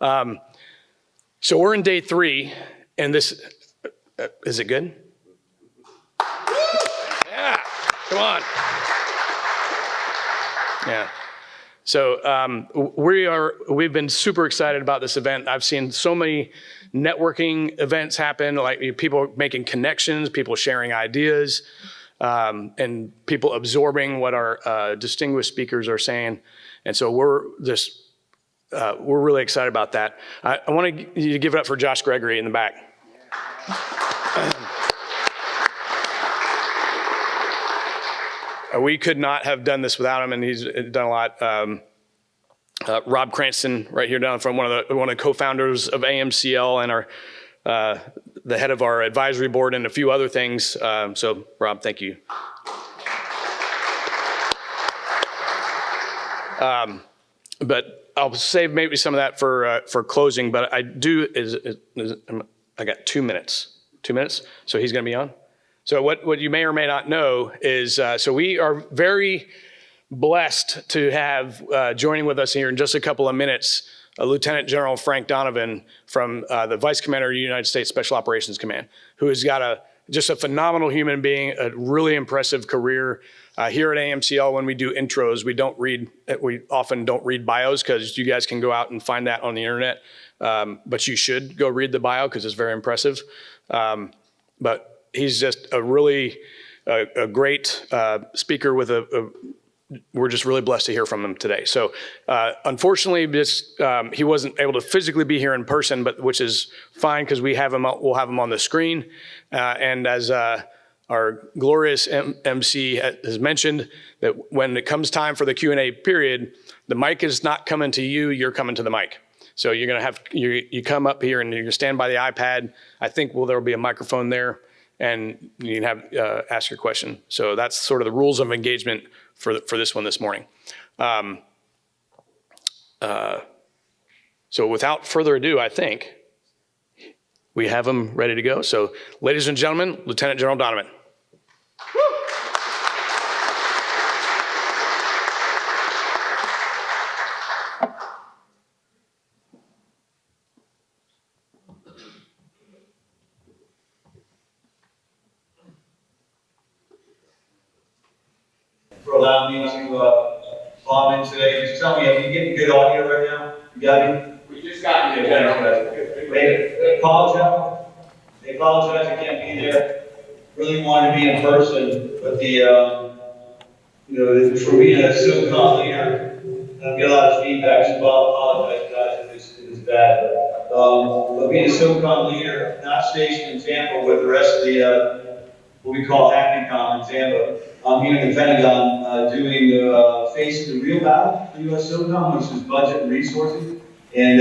So we're in day 3, and this, is it good? Yeah, come on. Yeah. So we've been super excited about this event. I've seen so many networking events happen, like people making connections, people sharing ideas, and people absorbing what our distinguished speakers are saying. And so we're really excited about that. I want you to give it up for Josh Gregory in the back. We could not have done this without him, and he's done a lot. Rob Cranston, right here down from one of the co-founders of AMCL and the head of our advisory board and a few other things. So, Rob, thank you. But I'll save maybe some of that for closing. But I do I got 2 minutes. 2 minutes. So he's going to be on. So what you may or may not know is, so we are very blessed to have joining with us here in just a couple of minutes, Lieutenant General Frank Donovan from the Vice Commander of the United States Special Operations Command, who has got just a phenomenal human being, a really impressive career. Here at AMCL, when we do intros, we often don't read bios because you guys can go out and find that on the internet. But you should go read the bio because it's very impressive. But he's just a really a great speaker with we're just really blessed to hear from him today. So unfortunately, he wasn't able to physically be here in person, which is fine because we'll have him on the screen. And as our glorious MC has mentioned, that when it comes time for the Q&A period, the mic is not coming to you, you're coming to the mic. So you're gonna you come up here and you stand by the iPad. I think there'll be a microphone there, and you can ask your question. So that's sort of the rules of engagement for this one this morning. So without further ado, I think we have him ready to go. So ladies and gentlemen, Lieutenant General Donovan. For allowing me to bomb in today. Just tell me, are you getting good audio right now? You got me? We just got you. They apologize. They apologize I can't be there. Really wanted to be in person, but for being a Silicon leader, I get a lot of feedback, so I'll apologize, guys, if it's bad. But being a Silicon leader, not stationed in Tampa with the rest of the what we call HackyCon in Tampa. I'm here in the Pentagon doing facing the real battle for U.S. Silicon, which is budget and resources. And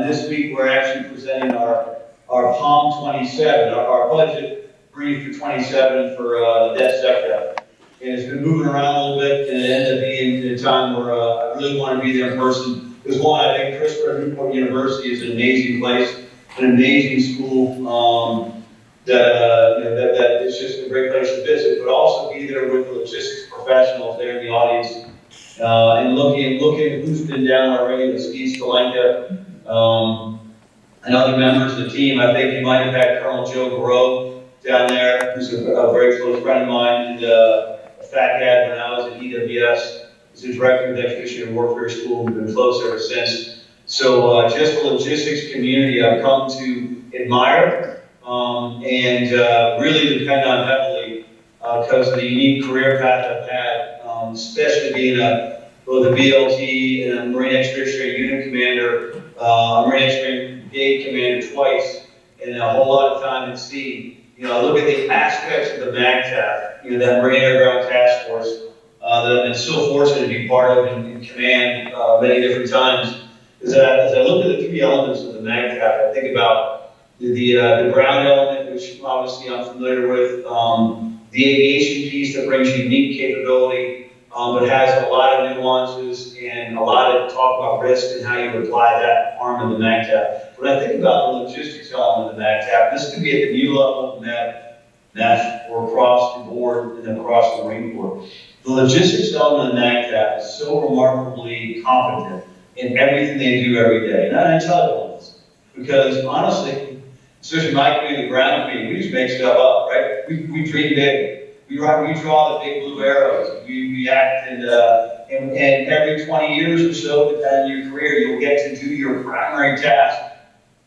this week we're actually presenting our POM 27, our budget brief for 27 for the DevSecDev. And it's been moving around a little bit, and it ended up being a time where I really want to be there in person. Because one, I think Christopher Newport University is an amazing place, an amazing school. That it's just a great place to visit, but also be there with the logistics professionals there in the audience, and looking at who's been down already with Steve Skalenka, and other members of the team. I think you might have had Colonel Joe Garreau down there, who's a very close friend of mine, and a fat cat when I was at EWS. He's the director of the Expeditionary Warfare School. We've been close ever since. So just the logistics community I've come to admire. And really depend on heavily because of the unique career path I've had, especially being both a BLT and a Marine Expeditionary Unit Commander, Marine Expeditionary Brigade Commander twice, and a whole lot of time at sea. I look at the aspects of the MAGTF, that Marine Air Ground Task Force that I've been so fortunate to be part of in command many different times. As I look at the 3 elements of the MAGTF, I think about the ground element, which obviously I'm familiar with, the aviation piece that brings unique capability, but has a lot of nuances and a lot of talk about risk and how you apply that arm of the MAGTF. When I think about the logistics element of the MAGTF, this could be at the new level of MEF or across the board and across the Marine Corps. The logistics element of the MAGTF is so remarkably competent in everything they do every day. Not intelligence, because honestly, especially my community, the ground community, we just make stuff up, right? We dream big. We draw the big blue arrows. We react, and every 20 years or so, depending on your career, you'll get to do your primary task,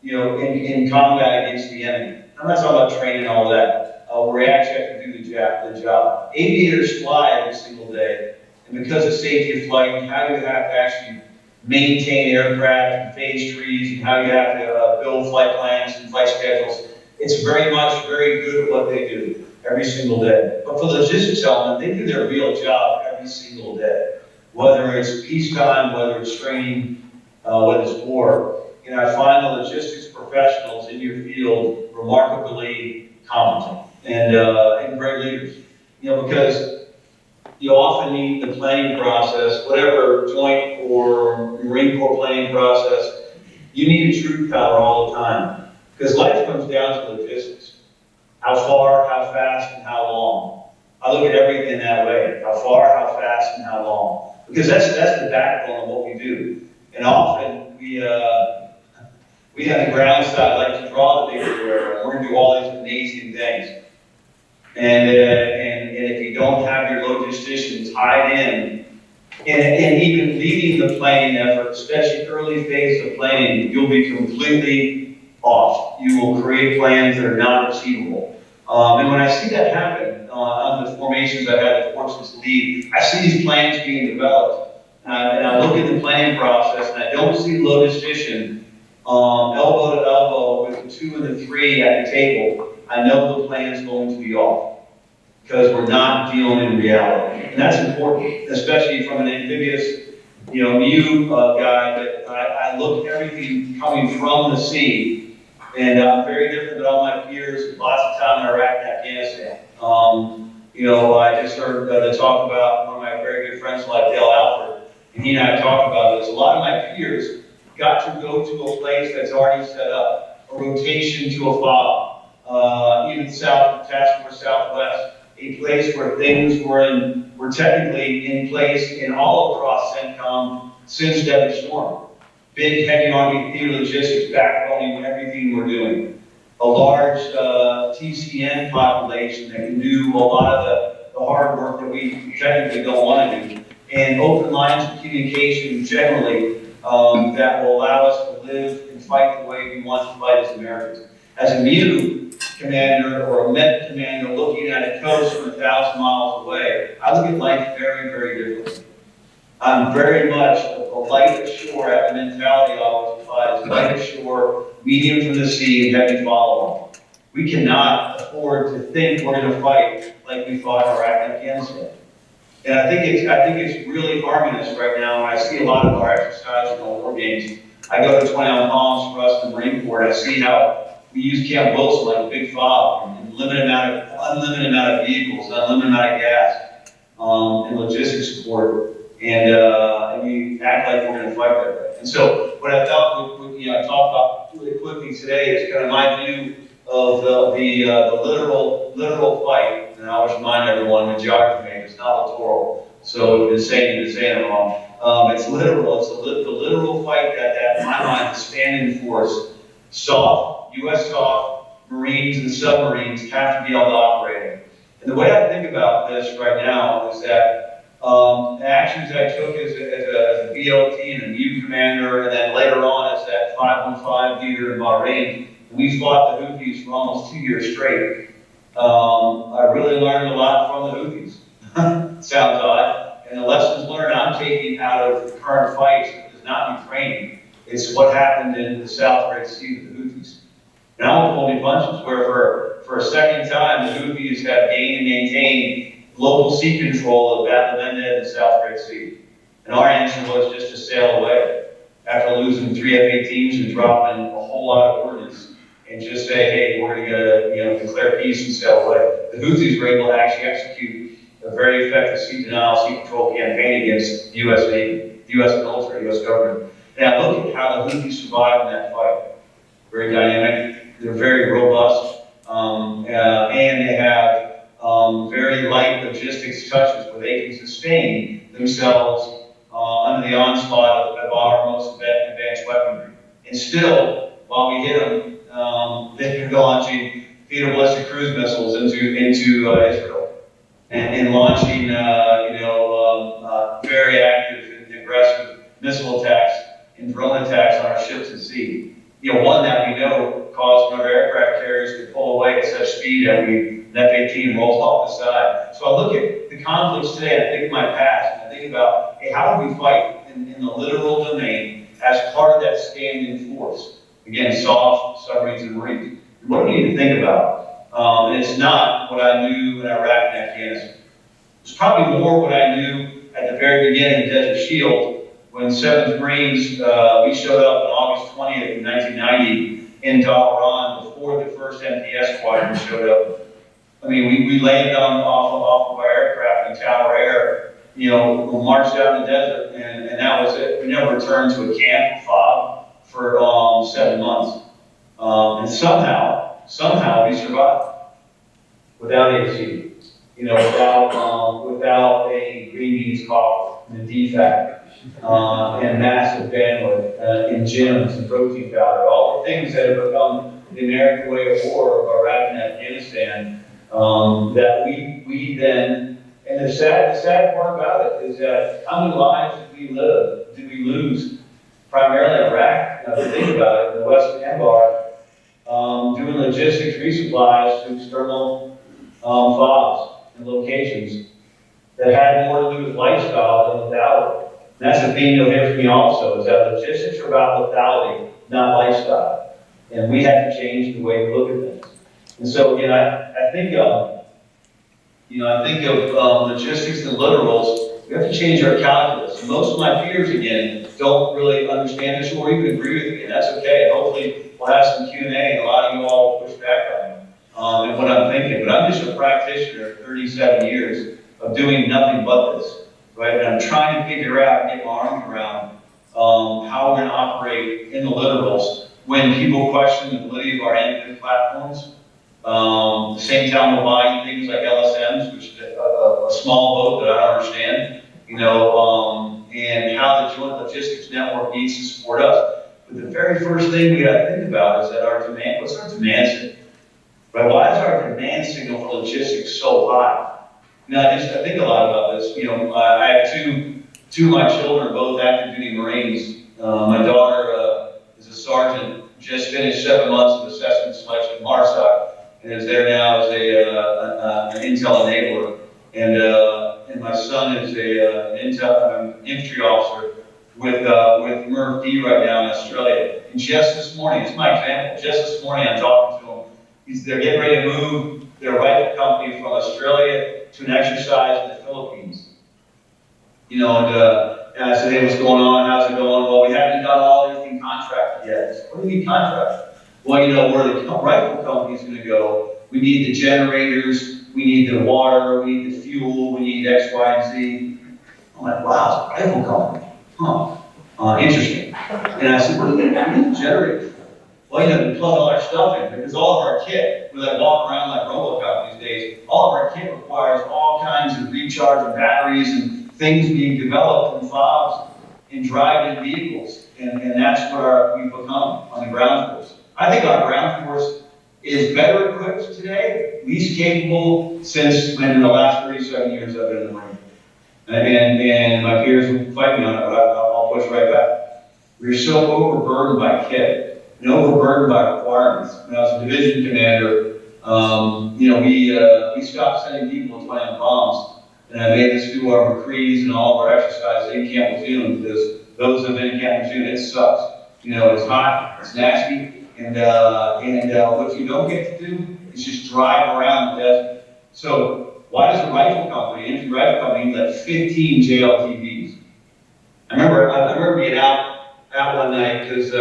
in combat against the enemy. I'm not talking about training and all that. Where we actually have to do the job. Aviators fly every single day, and because of safety of flight and how you have to actually maintain aircraft and phase trees and how you have to build flight plans and flight schedules, it's very good at what they do every single day. But for the logistics element, they do their real job every single day. Whether it's peacetime, whether it's training, whether it's war. I find the logistics professionals in your field remarkably competent and great leaders. Because you often need the planning process, whatever joint or Marine Corps planning process, you need a truth teller all the time. Because life comes down to logistics. How far, how fast, and how long. I look at everything that way. How far, how fast, and how long. Because that's the backbone of what we do. And often we on the ground side like to draw the big blue arrow, and we're going to do all these amazing things. And if you don't have your logistician tied in, and even leading the planning effort, especially early phase of planning, you'll be completely off. You will create plans that are not achievable. And when I see that happen on the formations I've had the fortunes to lead, I see these plans being developed. And I look at the planning process, and I don't see the logistician elbow to elbow with the 2 and the 3 at the table. I know the plan is going to be off because we're not dealing in reality. And that's important, especially from an amphibious, MU guy, that I look at everything coming from the sea. And I'm very different than all my peers, lots of time in Iraq and Afghanistan. I just heard the talk about one of my very good friends like Dale Alford, and he and I talked about this. A lot of my peers got to go to a place that's already set up, a rotation to a FOB, even South, Task Force Southwest, a place where things were technically in place in all across CENTCOM since Desert Storm. Big, heavy Army theater logistics backboning everything we're doing. A large TCN population that can do a lot of the hard work that we technically don't want to do. And open lines of communication generally that will allow us to live and fight the way we want to fight as Americans. As a MU commander or a Met commander looking at a coast from 1,000 miles away, I look at life very, very differently. I'm very much a light ashore at the mentality I always applies. Light ashore, medium from the sea, and heavy follow-on. We cannot afford to think we're going to fight like we fought in Iraq and Afghanistan. And I think it's really harmonious right now. And I see a lot of our exercises and war games. I go to 20 on Palms for us in the Marine Corps, and I see how we use Camp Wilson like a big fob, and unlimited amount of vehicles, unlimited amount of gas, and logistics support. And we act like we're going to fight that way. And so what I thought, I talked about really quickly today is kind of my view of the literal fight. And I always remind everyone, the geography major is not littoral. So if you're saying it wrong. It's literal. It's the literal fight that in my mind, the standing force, SOF, U.S. SOF, Marines and submarines have to be able to operate in. And the way I think about this right now is that the actions I took as a BLT and a MU commander, and then later on as that 515 leader in Bahrain, we fought the Houthis for almost 2 years straight. I really learned a lot from the Houthis. Sounds odd. And the lessons learned I'm taking out of the current fights is not Ukraine. It's what happened in the South Red Sea with the Houthis. And I won't pull any punches where for a second time the Houthis have gained and maintained local sea control of Bab el-Mandeb and the South Red Sea. And our answer was just to sail away after losing 3 F-18s and dropping a whole lot of ordnance and just say, hey, we're going to declare peace and sail away. The Houthis were able to actually execute a very effective sea denial, sea control campaign against the U.S. Navy, the U.S. military, U.S. government. And I look at how the Houthis survived in that fight. Very dynamic. They're very robust, and they have very light logistics touches where they can sustain themselves under the onslaught of our most advanced weaponry. And still, while we hit them, they've been launching feeder ballistic cruise missiles into Israel and launching, very active and aggressive missile attacks and drone attacks on our ships at sea. One that we know caused one of our aircraft carriers to pull away at such speed that an F-18 rolls off the side. So I look at the conflicts today, and I think of my past, and I think about, hey, how do we fight in the literal domain as part of that standing force? Again, soft, submarines, and marines. What do we need to think about? And it's not what I knew in Iraq and Afghanistan. It's probably more what I knew at the very beginning of Desert Shield when 7th Marines, we showed up on August 20th in 1990 in Donovan before the first MTS squadron showed up. I mean, we landed off of our aircraft in Tower Air, we marched out in the desert, and that was it. We never returned to a camp or fob for 7 months. And somehow we survived without AC, without a green beans coffee and a DFAC, and massive bandwidth in gyms and protein powder, all the things that have become the American way of war of Iraq and Afghanistan, that we then, and the sad part about it is that how many lives did we lose, primarily in Iraq? Now, if you think about it, in the Western Anbar, doing logistics resupplies to external FOBs and locations that had more to do with lifestyle than lethality. And that's the theme you'll hear from me also, is that logistics are about lethality, not lifestyle. And we have to change the way we look at things. And so, again, I think of logistics and literals. We have to change our calculus. Most of my peers, again, don't really understand this or even agree with me, and that's okay. Hopefully, we'll have some Q&A, and a lot of you all will push back on me and what I'm thinking. But I'm just a practitioner, 37 years of doing nothing but this, right? And I'm trying to figure out and get my arms around how we're going to operate in the literals when people question the validity of our end-to-end platforms. The same time we're buying things like LSMs, which is a small boat that I don't understand, and how the Joint Logistics Network needs to support us. But the very first thing we got to think about is that what's our demand signal? Right? Why is our demand signal for logistics so high? I think a lot about this. I have two of my children, both active duty Marines. My daughter is a sergeant, just finished 7 months of assessment selection at MARSOC, and is there now as an intel enabler. And my son is an infantry officer with MERV D right now in Australia. And just this morning, it's my example, just this morning I'm talking to him. They're getting ready to move their rifle company from Australia to an exercise in the Philippines. And I said, hey, what's going on? How's it going? Well, we haven't done everything contracted yet. Said, what do you mean contracted? Well, where the rifle company's going to go, we need the generators, we need the water, we need the fuel, we need X, Y, and Z. I'm like, wow, it's a rifle company. Interesting. And I said, what do you need the generators? Well, we plug all our stuff in because all of our kit, we walk around like RoboCop these days, all of our kit requires all kinds of recharging batteries and things being developed in FOBs and drive-in vehicles. And that's what we've become on the ground force. I think our ground force is better equipped today, least capable since in the last 37 years I've been in the Marine. And my peers will fight me on it, but I'll push right back. We're so overburdened by kit and overburdened by requirements. When I was a division commander, we stopped sending people to plant bombs, and I made us do our McCrees and all of our exercises in Camp Lejeune because those that have been in Camp Lejeune, it sucks. It's hot, it's nasty, and what you don't get to do is just drive around the desert. So why does a rifle company, infantry rifle company, let 15 JLTVs? I remember being out one night because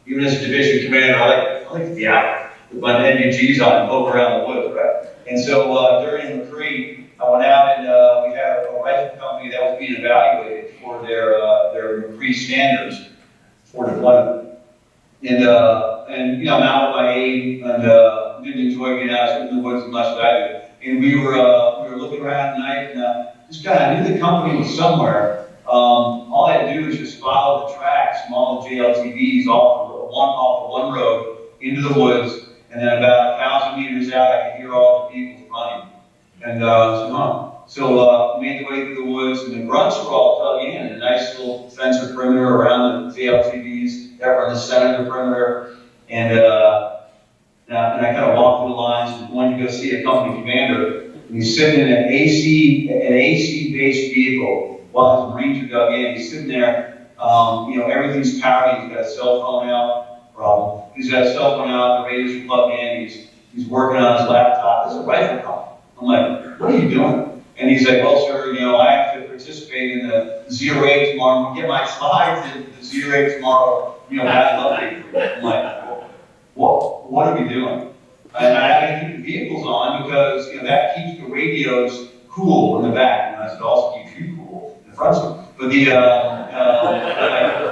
even as a division commander, I like to be out with my NVGs on and poke around the woods, right? And so during McCree, I went out and we had a rifle company that was being evaluated for their McCree standards for deployment. And I'm out with my aide and didn't enjoy getting out in the woods as much as I did. And we were looking around at night and just kind of knew the company was somewhere. All I had to do is just follow the tracks from all the JLTVs off of one road into the woods, and then about 1,000 meters out, I could hear all the vehicles running. And made the way through the woods, and the grunts were all dug in, a nice little fence perimeter around the JLTVs that were in the center of the perimeter. And I kind of walked through the lines and went to go see a company commander. And he's sitting in an AC-based vehicle while his Marines are dug in. He's sitting there, everything's powered. He's got a cell phone out. He's got a cell phone out. The radios are plugged in. He's working on his laptop. This is a rifle company. I'm like, what are you doing? And he's like, well, sir, I have to participate in the 0-8 tomorrow. I'm going to get my slides in the 0-8 tomorrow. Bad luck. I'm like, what are we doing? And I have to keep the vehicles on because that keeps the radios cool in the back, and it also keeps you cool in the front seat. But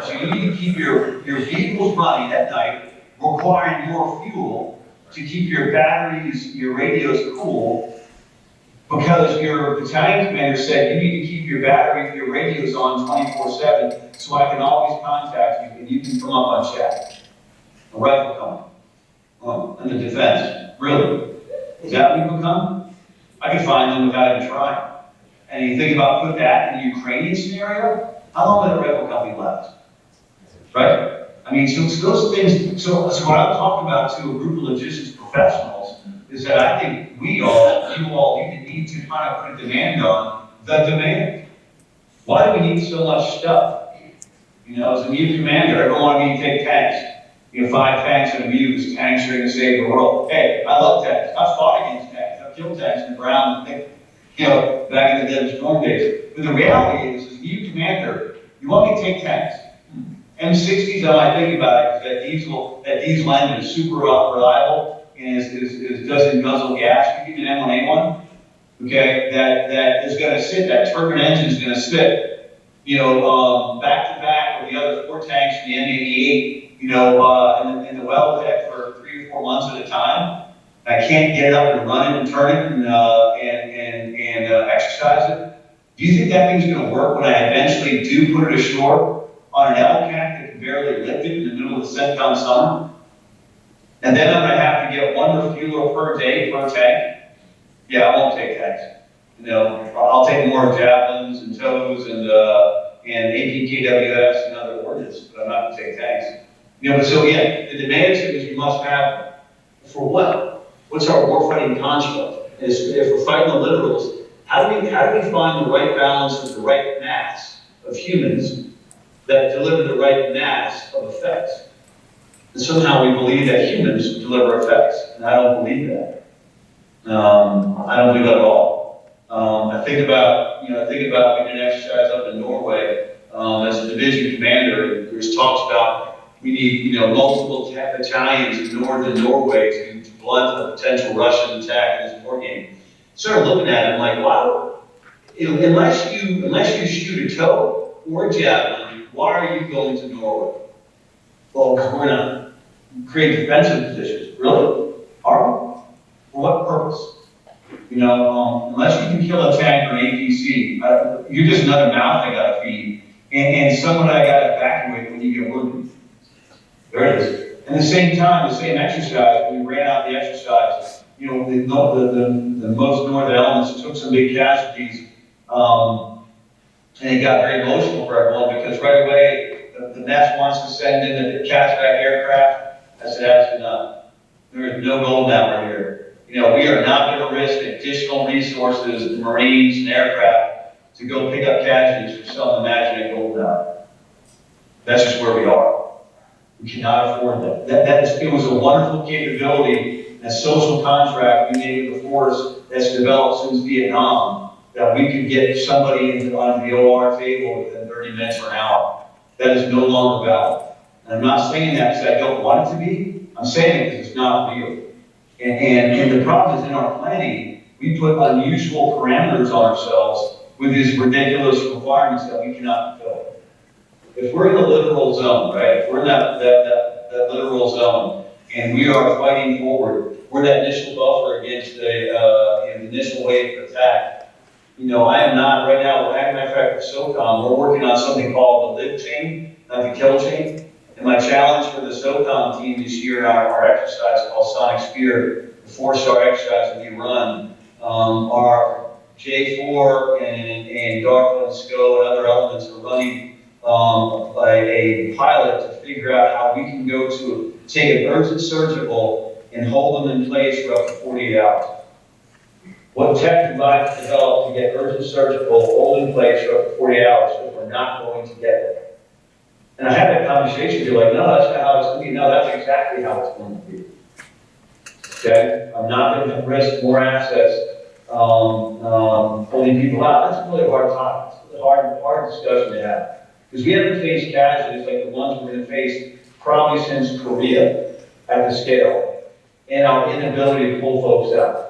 so you need to keep your vehicles running at night, requiring more fuel to keep your batteries, your radios cool, because your battalion commander said you need to keep your battery, your radios on 24/7, so I can always contact you and you can come up on chat. A rifle company. And the defense. Really? Is that what we become? I could find them without even trying. And you think about put that in the Ukrainian scenario, how long did a rifle company last? Right? I mean, so those things, so what I'm talking about to a group of logistics professionals is that I think you all need to kind of put a demand on the demand. Why do we need so much stuff? As a new commander, everyone wanted me to take tanks. 5 tanks in a view, because tanks are going to save the world. Hey, I love tanks. I've fought against tanks. I've killed tanks in the ground, back in the Desert Storm days. But the reality is, as a new commander, you want me to take tanks. M60s, how I think about it, is that diesel engine is super reliable and doesn't guzzle gas. You give me an M1A1, okay, that is going to sit, that turbine engine is going to sit, back to back with the other 4 tanks in the M88, in the well deck for 3 or 4 months at a time. I can't get it up and run it and turn it and exercise it. Do you think that thing's going to work when I eventually do put it ashore on an LCAC that can barely lift it in the middle of the Centcon summer? And then I'm going to have to get 1 refueler per day per tank? Yeah, I won't take tanks. I'll take more javelins and tows and APKWS and other ordnance, but I'm not going to take tanks. So again, the demand signals you must have them. For what? What's our warfighting construct? If we're fighting the literals, how do we find the right balance of the right mass of humans that deliver the right mass of effects? And somehow we believe that humans deliver effects, and I don't believe that. I don't believe that at all. I think about we did an exercise up in Norway as a division commander. There's talks about we need multiple battalions in northern Norway to blunt a potential Russian attack in this war game. Started looking at it, I'm like, wow, unless you shoot a tow or a javelin, why are you going to Norway? Well, because we're going to create defensive positions. Really? Are we? For what purpose? Unless you can kill a tank or an APC, you're just another mouth I got to feed, and someone I got to evacuate when you get wounded. There it is. And the same time, the same exercise, we ran out the exercise. The most northern elements took some big casualties, and it got very emotional for everyone because right away the mess wants to send in the catchback aircraft. I said, absolutely not. There is no gold hour here. We are not going to risk additional resources, Marines and aircraft, to go pick up casualties for some imaginary gold hour. That's just where we are. We cannot afford that. It was a wonderful capability, a social contract we made with the force that's developed since Vietnam, that we could get somebody on the OR table within 30 minutes or an hour. That is no longer valid. And I'm not saying that because I don't want it to be. I'm saying it because it's not real. And the problem is in our planning, we put unusual parameters on ourselves with these ridiculous requirements that we cannot fulfill. If we're in the littoral zone, right? If we're in that littoral zone and we are fighting forward, we're that initial buffer against the initial wave of attack. I am not, right now, as a matter of fact, with SOCOM, we're working on something called the LtGen, not the GELS. And my challenge for the SOCOM team this year in our exercise called Sonic Spear, the 4-star exercise that we run, our J4 and DARPA and SCO and other elements are running a pilot to figure out how we can go to take an urgent surgical and hold them in place for up to 48 hours. What tech do I develop to get urgent surgical hold in place for up to 48 hours if we're not going to get it? And I had that conversation, you're like, no, that's not how it's going to be. No, that's exactly how it's going to be. Okay? I'm not going to risk more assets pulling people out. That's really a hard topic. It's a hard discussion to have. Because we haven't faced casualties like the ones we're going to face probably since Korea at the scale, and our inability to pull folks out.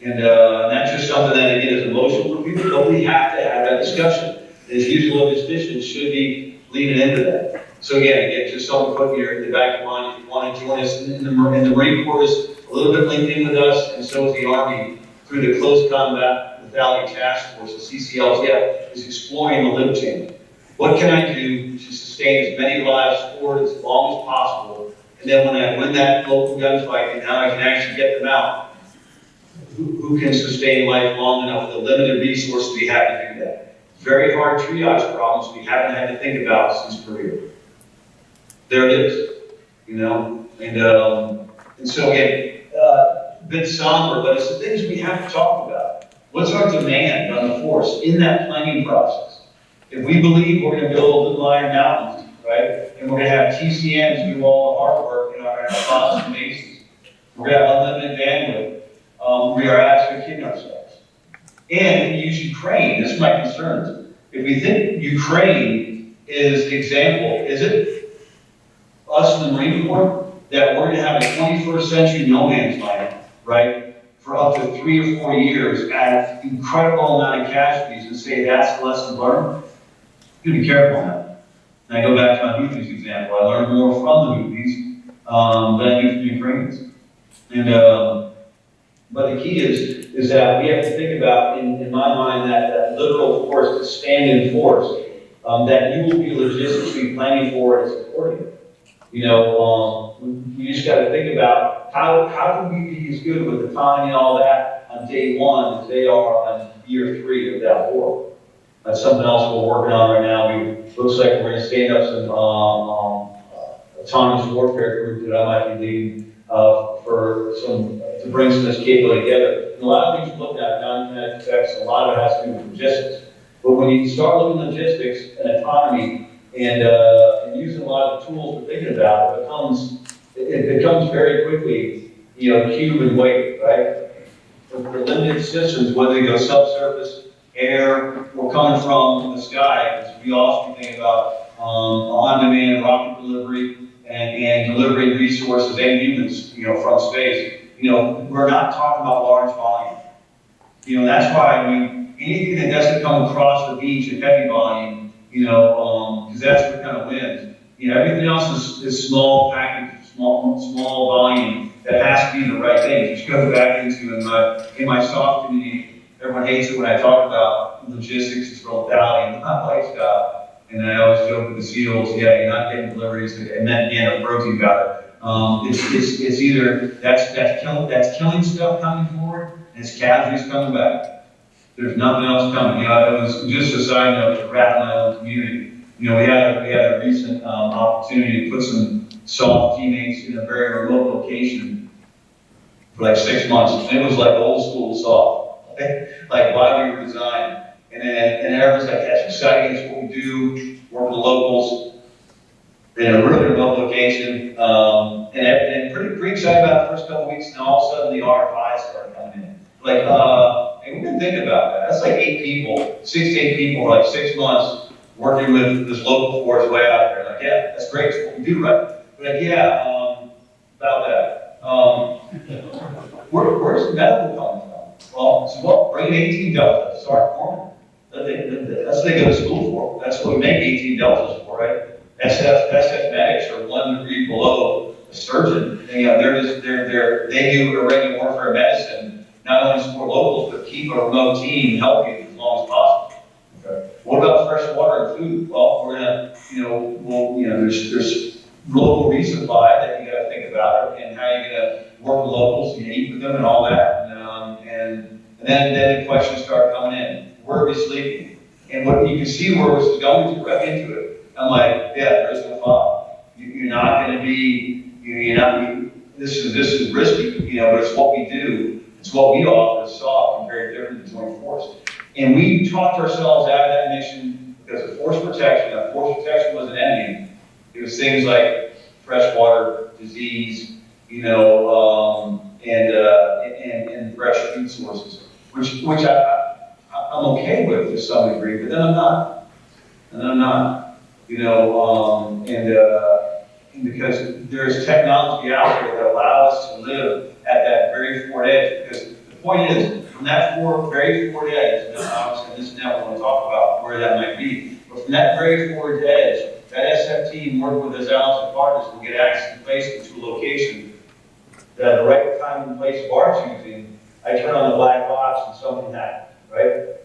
And that's just something that, again, is emotional for people, but we have to have that discussion. As usual, logisticians should be leaning into that. So again, just something to put in the back of your mind. If you want to join us in the Marine Corps is a little bit linked in with us, and so is the Army through the Close Combat Lethality Task Force, the CCLTF, is exploring the LtGen. What can I do to sustain as many lives forward as long as possible? And then when I win that local gunfight, and now I can actually get them out, who can sustain life long enough with the limited resources we have to do that? Very hard triage problems we haven't had to think about since Korea. There it is, and so again, a bit somber, but it's the things we have to talk about. What's our demand on the force in that planning process? If we believe we're going to build the Iron Mountains, right, and we're going to have TCMs do all the hard work in our Boston bases, we're going to have unlimited bandwidth. We are actually kidding ourselves. And we use Ukraine. This is my concerns. If we think Ukraine is the example, is it us in the Marine Corps that we're going to have a 21st century no man's land, right, for up to 3 or 4 years at incredible amount of casualties and say that's the lesson learned? You gotta be careful now. And I go back to my Houthis example. I learned more from the Houthis than I do from the Ukrainians. And but the key is that we have to think about, in my mind, that literal force, to stand in force, that you will be logistically planning for and supporting. We just got to think about how can we be as good with the timing and all that on day one as they are on year 3 of that war. That's something else we're working on right now. Looks like we're going to stand up some autonomous warfare group that I might be leading to bring some of this capability together. And a lot of things we looked at, non-kinetic effects, a lot of it has to do with logistics. But when you start looking at logistics and autonomy and using a lot of the tools we're thinking about, it becomes very quickly, cube and weight, right? For limited systems, whether they go subsurface, air, or coming from the sky, because we also think about on-demand rocket delivery and delivering resources and humans, from space. We're not talking about large volume. That's why anything that doesn't come across the beach at heavy volume, because that's what kind of wins. Everything else is small package, small volume that has to be the right thing. Which goes back into in my soft community, everyone hates it when I talk about logistics and lethality and not lifestyle. And I always joke with the SEALs, you're not getting deliveries, and then again, a protein powder. It's either that's killing stuff coming forward, and it's casualties coming back. There's nothing else coming. It was just a side note to wrap my own community. We had a recent opportunity to put some soft teammates in a very remote location for like 6 months. And it was like old school soft, like why we were designed. And everyone's like, that's exciting, it's what we do, work with the locals. In a really remote location, and pretty excited about the first couple of weeks, and all of a sudden the RFIs started coming in. And we didn't think about that. That's like 8 people, 6 to 8 people for like 6 months working with this local force way out there. Like, yeah, that's great, it's what we do, right? But about that. Where's the medical coming from? Well, bring 18 deltas, start forming. That's what they go to school for. That's what we make 18 deltas for, right? SF medics are 1 degree below a surgeon. They do irregular warfare medicine, not only support locals, but keep a remote team healthy What about fresh water and food? Well, we're gonna, there's global resupply that you gotta think about, and how you're gonna work with locals, eat with them and all that. And then the questions start coming in. Where are we sleeping? And what you can see where this is going to, right into it. I'm like, yeah, there's no problem. You're not gonna be, this is risky, but it's what we do. It's what we offer as SOF, very different than Joint Force. And we talked ourselves out of that mission because of force protection. Now, force protection wasn't ending. It was things like fresh water, disease, and fresh food sources, which I'm okay with to some degree, but then I'm not. And I'm not, and because there's technology out there that allow us to live at that very forward edge. Because the point is, from that very forward edge, and obviously this is now we're going to talk about where that might be, but from that very forward edge, that SF team working with his allies and partners will get access to place to a location that at the right time and place of our choosing, I turn on the black box and something happens, right?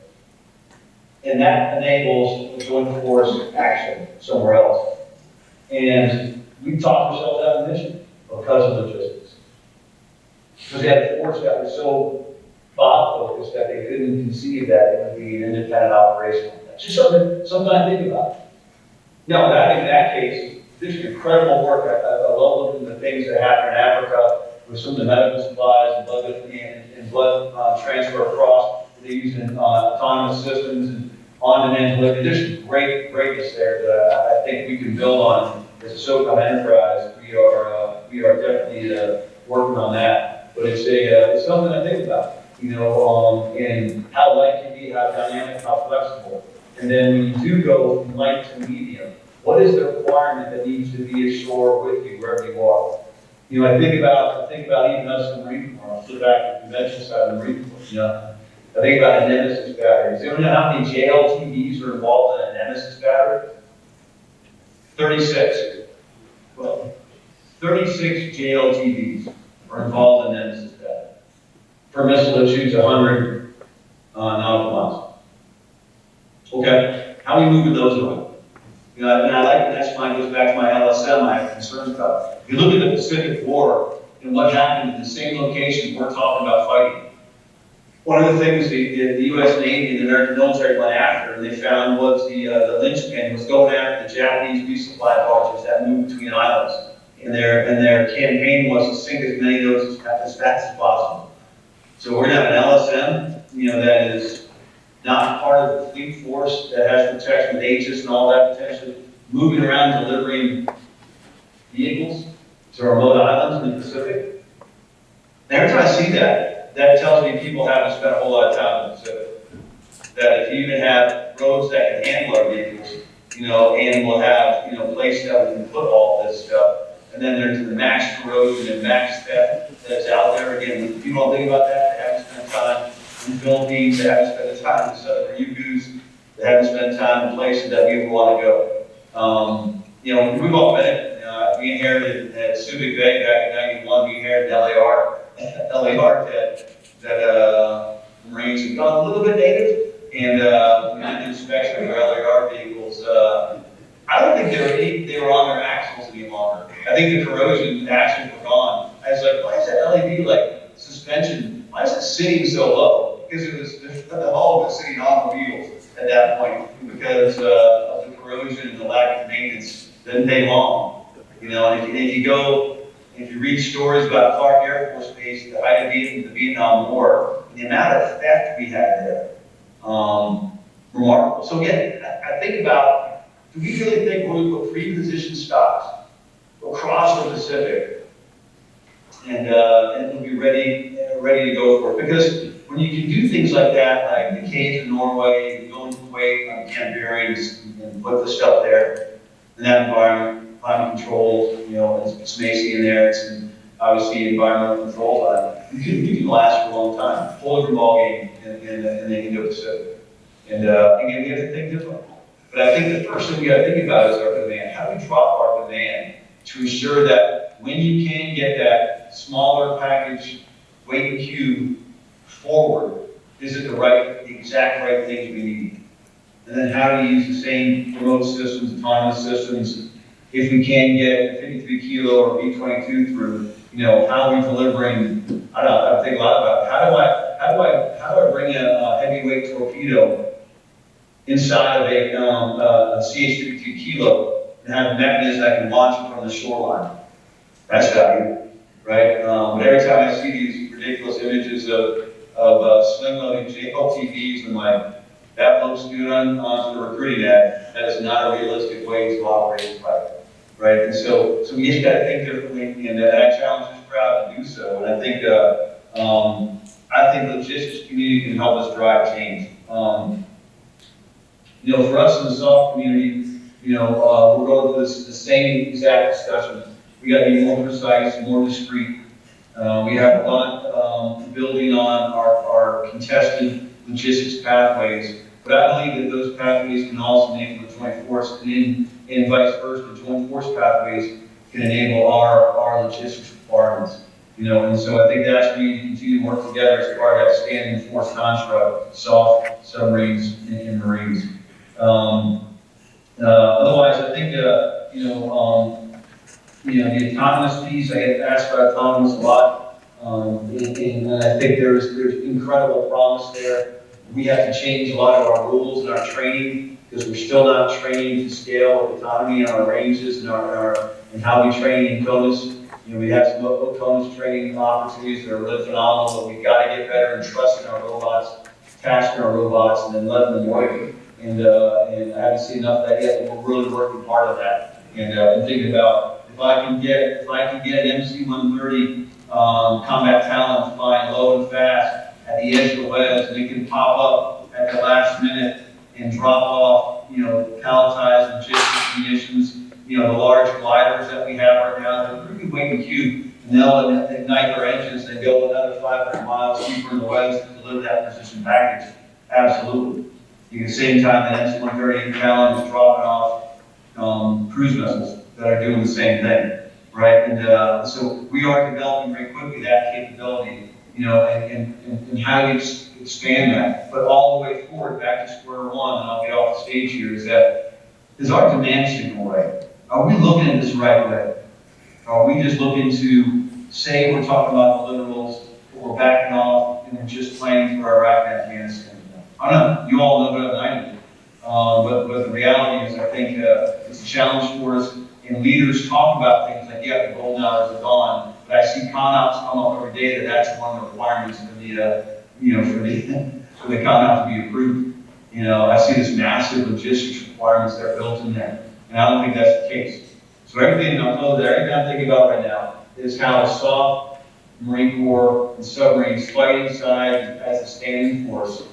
And that enables the joint force action somewhere else. And we talked ourselves out of the mission because of logistics. Because they had a force that was so Bob-focused that they couldn't conceive that it would be an independent operation. It's just something I think about. No, in that case, this is incredible work. I love looking at the things that happen in Africa with some of the medical supplies and blood transfer across. They're using autonomous systems and on-demand delivery. There's greatness there that I think we can build on as a SOCOM enterprise. We are definitely working on that. But it's something I think about, and how light can be, how dynamic, how flexible. And then when you do go from light to medium, what is the requirement that needs to be ashore with you wherever you are? I think about even us in the Marine Corps. I'll flip back to the conventional side of the Marine Corps. I think about a Nemesis battery. Does anyone know how many JLTVs are involved in a Nemesis battery? 36. Well, 36 JLTVs are involved in Nemesis battery. For a missile that shoots 100 nautical miles. Okay, how are we moving those around? And I like, and that's why it goes back to my LSM I have concerns about. If you look at the Pacific War and what happened in the same location we're talking about fighting, one of the things the U.S. Navy and the American military went after, and they found was the linchpin was going after the Japanese resupply barges that moved between islands. And their campaign was to sink as many of those as fast as possible. So we're going to have an LSM, that is not part of the fleet force that has protection with Aegis and all that potentially, moving around delivering vehicles to remote islands in the Pacific. And every time I see that, that tells me people haven't spent a whole lot of time in the Pacific. That if you even have roads that can handle our vehicles, and we'll have, places that we can put all this stuff. And then there's the max corrosion and max theft that's out there. Again, if you don't think about that, they haven't spent time in the Philippines, they haven't spent the time in Southern Ryugus, they haven't spent time in places that we want to go. We've all been it. We inherited at Subic Bay back in '91, we inherited LAR that Marines have gone a little bit native, and we did an inspection of our LAR vehicles. I don't think they were on their axles any longer. I think the corrosion axles were gone. I was like, why is that LED suspension? Why is it sitting so low? Because it was the hull was sitting on the wheels at that point because of the corrosion and the lack of maintenance. Didn't take long. And if you read stories about Clark Air Force Base, the height of the Vietnam War, and the amount of theft we had there, remarkable. So again, I think about, do we really think we're going to put pre-positioned stocks across the Pacific and we'll be ready to go for it? Because when you can do things like that, like the caves in Norway, you can go into Kuwait on camp bearings and put the stuff there in that environment, climate controlled, it's Macy in there, it's obviously environmental control on it. You can last for a long time. Whole different ballgame in the Indo-Pacific. And again, we have to think differently. But I think the first thing we got to think about is our demand. How do we drop our demand to ensure that when you can get that smaller package, weight and cube forward, is it the exact right things we need? And then how do you use the same remote systems, autonomous systems, if we can get a 53 kilo or B-22 through, how are we delivering, I don't know, I think a lot about it. How do I bring a heavyweight torpedo inside of a CH-53 kilo and have a mechanism that can launch it from the shoreline? That's value, right? But every time I see these ridiculous images of sling loading LTVs, I'm like, that looks good on the recruiting ad. That is not a realistic way to operate a fight, right? And so we just got to think differently, and I challenge this crowd to do so. And I think the logistics community can help us drive change. For us in the soft community, we're going through the same exact discussion. We got to be more precise, more discreet. We have a lot building on our contested logistics pathways, but I believe that those pathways can also enable the joint force, and vice versa. The joint force pathways can enable our logistics requirements. And so I think that's where you continue to work together as part of that standing force construct, soft submarines and marines. Otherwise, I think the autonomous piece, I get asked about autonomous a lot, and I think there's incredible promise there. We have to change a lot of our rules and our training, because we're still not training to scale with autonomy on our ranges and how we train in CONUS. We have some local CONUS training opportunities that are really phenomenal, but we've got to get better in trusting our robots, tasking our robots, and then letting them work. And I haven't seen enough of that yet, but we're really working hard on that. And thinking about if I can get an MC-130 combat talent flying low and fast at the edge of the webs, and it can pop up at the last minute and drop off, palletized logistics munitions, the large gliders that we have right now, they're pretty wait and queue, and they'll ignite their engines and go another 500 miles deeper in the webs to deliver that precision package. Absolutely. At the same time, the MC-130 Talon is dropping off cruise missiles that are doing the same thing, right? And so we are developing very quickly that capability, and how do you expand that? But all the way forward, back to square one, and I'll get off the stage here, is our demand signal right? Are we looking at this the right way? Are we just looking to say we're talking about the literals, or we're backing off and we're just planning for Iraq and Afghanistan? I don't know, you all know better than I do. But the reality is, I think it's a challenge for us, and leaders talk about things like, yeah, the golden hours are gone, but I see con-ops come up every day that's one of the requirements for the con-op to be approved. I see this massive logistics requirements that are built in there, and I don't think that's the case. So everything I'm thinking about right now is how a soft Marine Corps and submarines fight inside as a standing force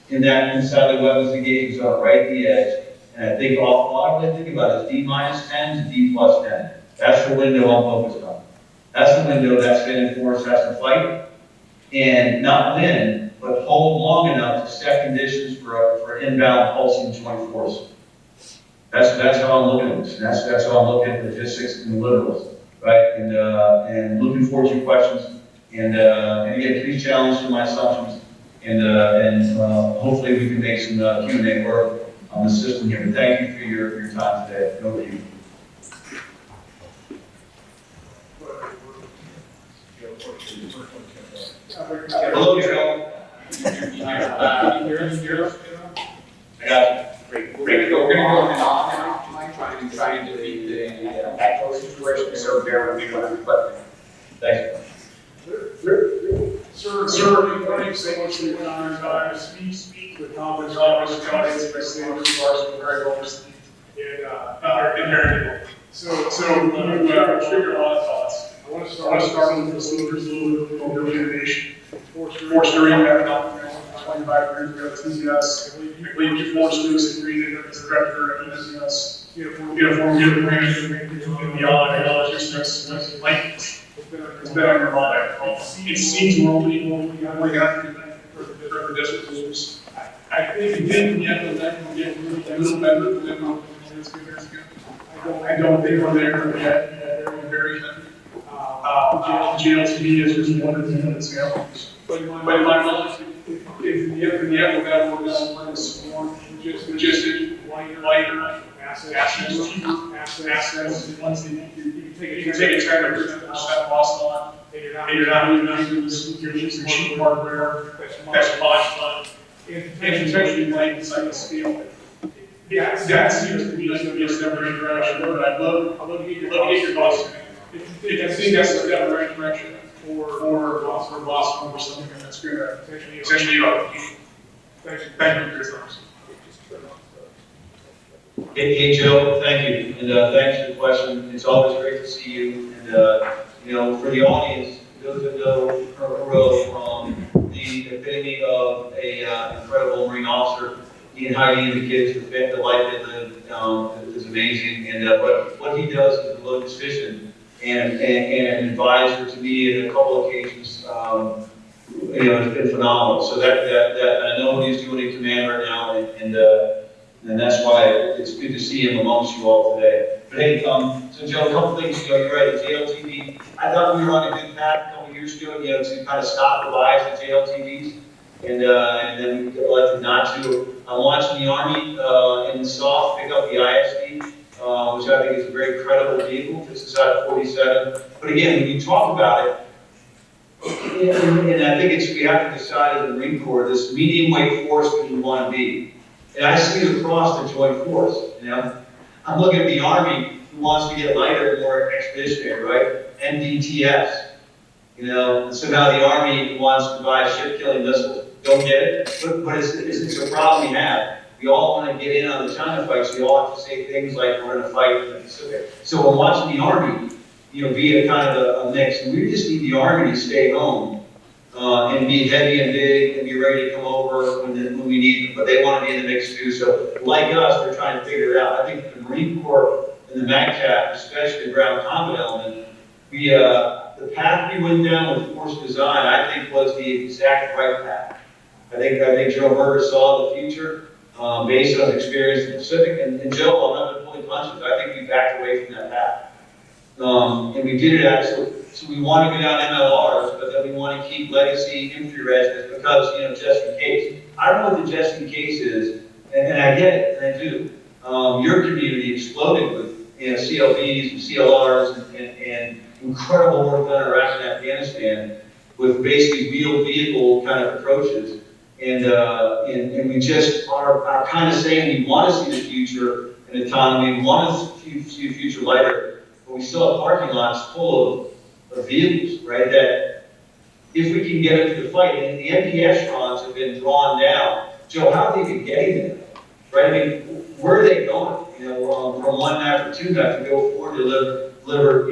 in that inside the weapons engagement zone, right at the edge. And I think all I really think about is D-10 to D+10. That's the window I'm focused on. That's the window that standing force has to fight, and not win, but hold long enough to set conditions for inbound pulsing joint force. That's how I'm looking at this. That's how I'm looking at logistics and literals, right? And looking forward to your questions. And again, please challenge my assumptions. And hopefully we can make some Q&A work on the system here. But thank you for your time today. Over to you. Hello, Joe. I got you. Great. We're going to go on and on now, trying to beat the actual situation, so bear with me when I'm clipping. Thanks. Sir, thank you so much for your time. Speak with confidence, especially in regards to very well received and very So you triggered a lot of thoughts. I want to start with the leaders a little bit of organization. Force during that document 25 years ago at TCS. I believe you forced Lewis and Green as the director of TCS. Uniform and beyond, and logistics, like it's been on your mind. It seems lonely for the district teams. I think again, we'll get a little better than them. I don't think we're there yet. They're very heavy. GLTV is just one of the examples. But in my knowledge, if the end of that was sworn logistic, lighter, assets, once you take a 10% loss on, and you're not using your cheap hardware, that's fine. And potentially things like scale. That seems to be a step in the right direction, but I'd love to get your thoughts. If you think that's a step in the right direction for Boston or something, that's good. Essentially, you are. Thank you for your thoughts. Hey, Joe, thank you, and thanks for the question. It's always great to see you. And for the audience, those that know Earl, the epitome of a incredible Marine officer, he and Heidi and the kids, the life they live is amazing. And what he does is a load decision and an advisor to me on a couple occasions. It's been phenomenal. So that I know what he's doing in command right now, and that's why it's good to see him amongst you all today. But hey, so Joe, a couple things, you're right, the JLTV, I thought we were on a good path a couple years ago, to kind of stop the rise of JLTVs, and then we elected not to. I'm watching the Army in the South pick up the ISD, which I think is a very credible vehicle, fits inside 47. But again, when you talk about it, and I think we have to decide as the Marine Corps, this medium weight force that we want to be. And I see it across the joint force, I'm looking at the Army who wants to get lighter and more expeditionary, right? MDTS, and so now the Army wants to buy ship-killing missiles. Don't get it, but it's a problem we have. We all want to get in on the China fight, so we all have to say things like we're going to fight in the Pacific. So we're watching the Army, be a kind of a mix. And we just need the Army to stay home and be heavy and big and be ready to come over when we need them. But they want to be in the mix too. So like us, they're trying to figure it out. I think the Marine Corps and the MACTAP, especially the ground combat element, the path we went down with force design, I think was the exact right path. I think Joe Berger saw the future based on his experience in the Pacific. And Joe, I'm not going to pull any punches. I think we backed away from that path. And we did it so we want to go down MLRs, but then we want to keep legacy infantry regiments because, just in case. I don't know what the just in case is, and I get it, and I do. Your community exploded with CLBs and CLRs and incredible work done in Iraq and Afghanistan with basically wheeled vehicle kind of approaches. And we just are kind of saying we want to see the future in autonomy, we want to see the future lighter, but we still have parking lots full of vehicles, right? That if we can get into the fight, and the MP echelons have been drawn down. Joe, how are they even getting there, right? I mean, where are they going? From 1 map or 2 map to go forward to deliver,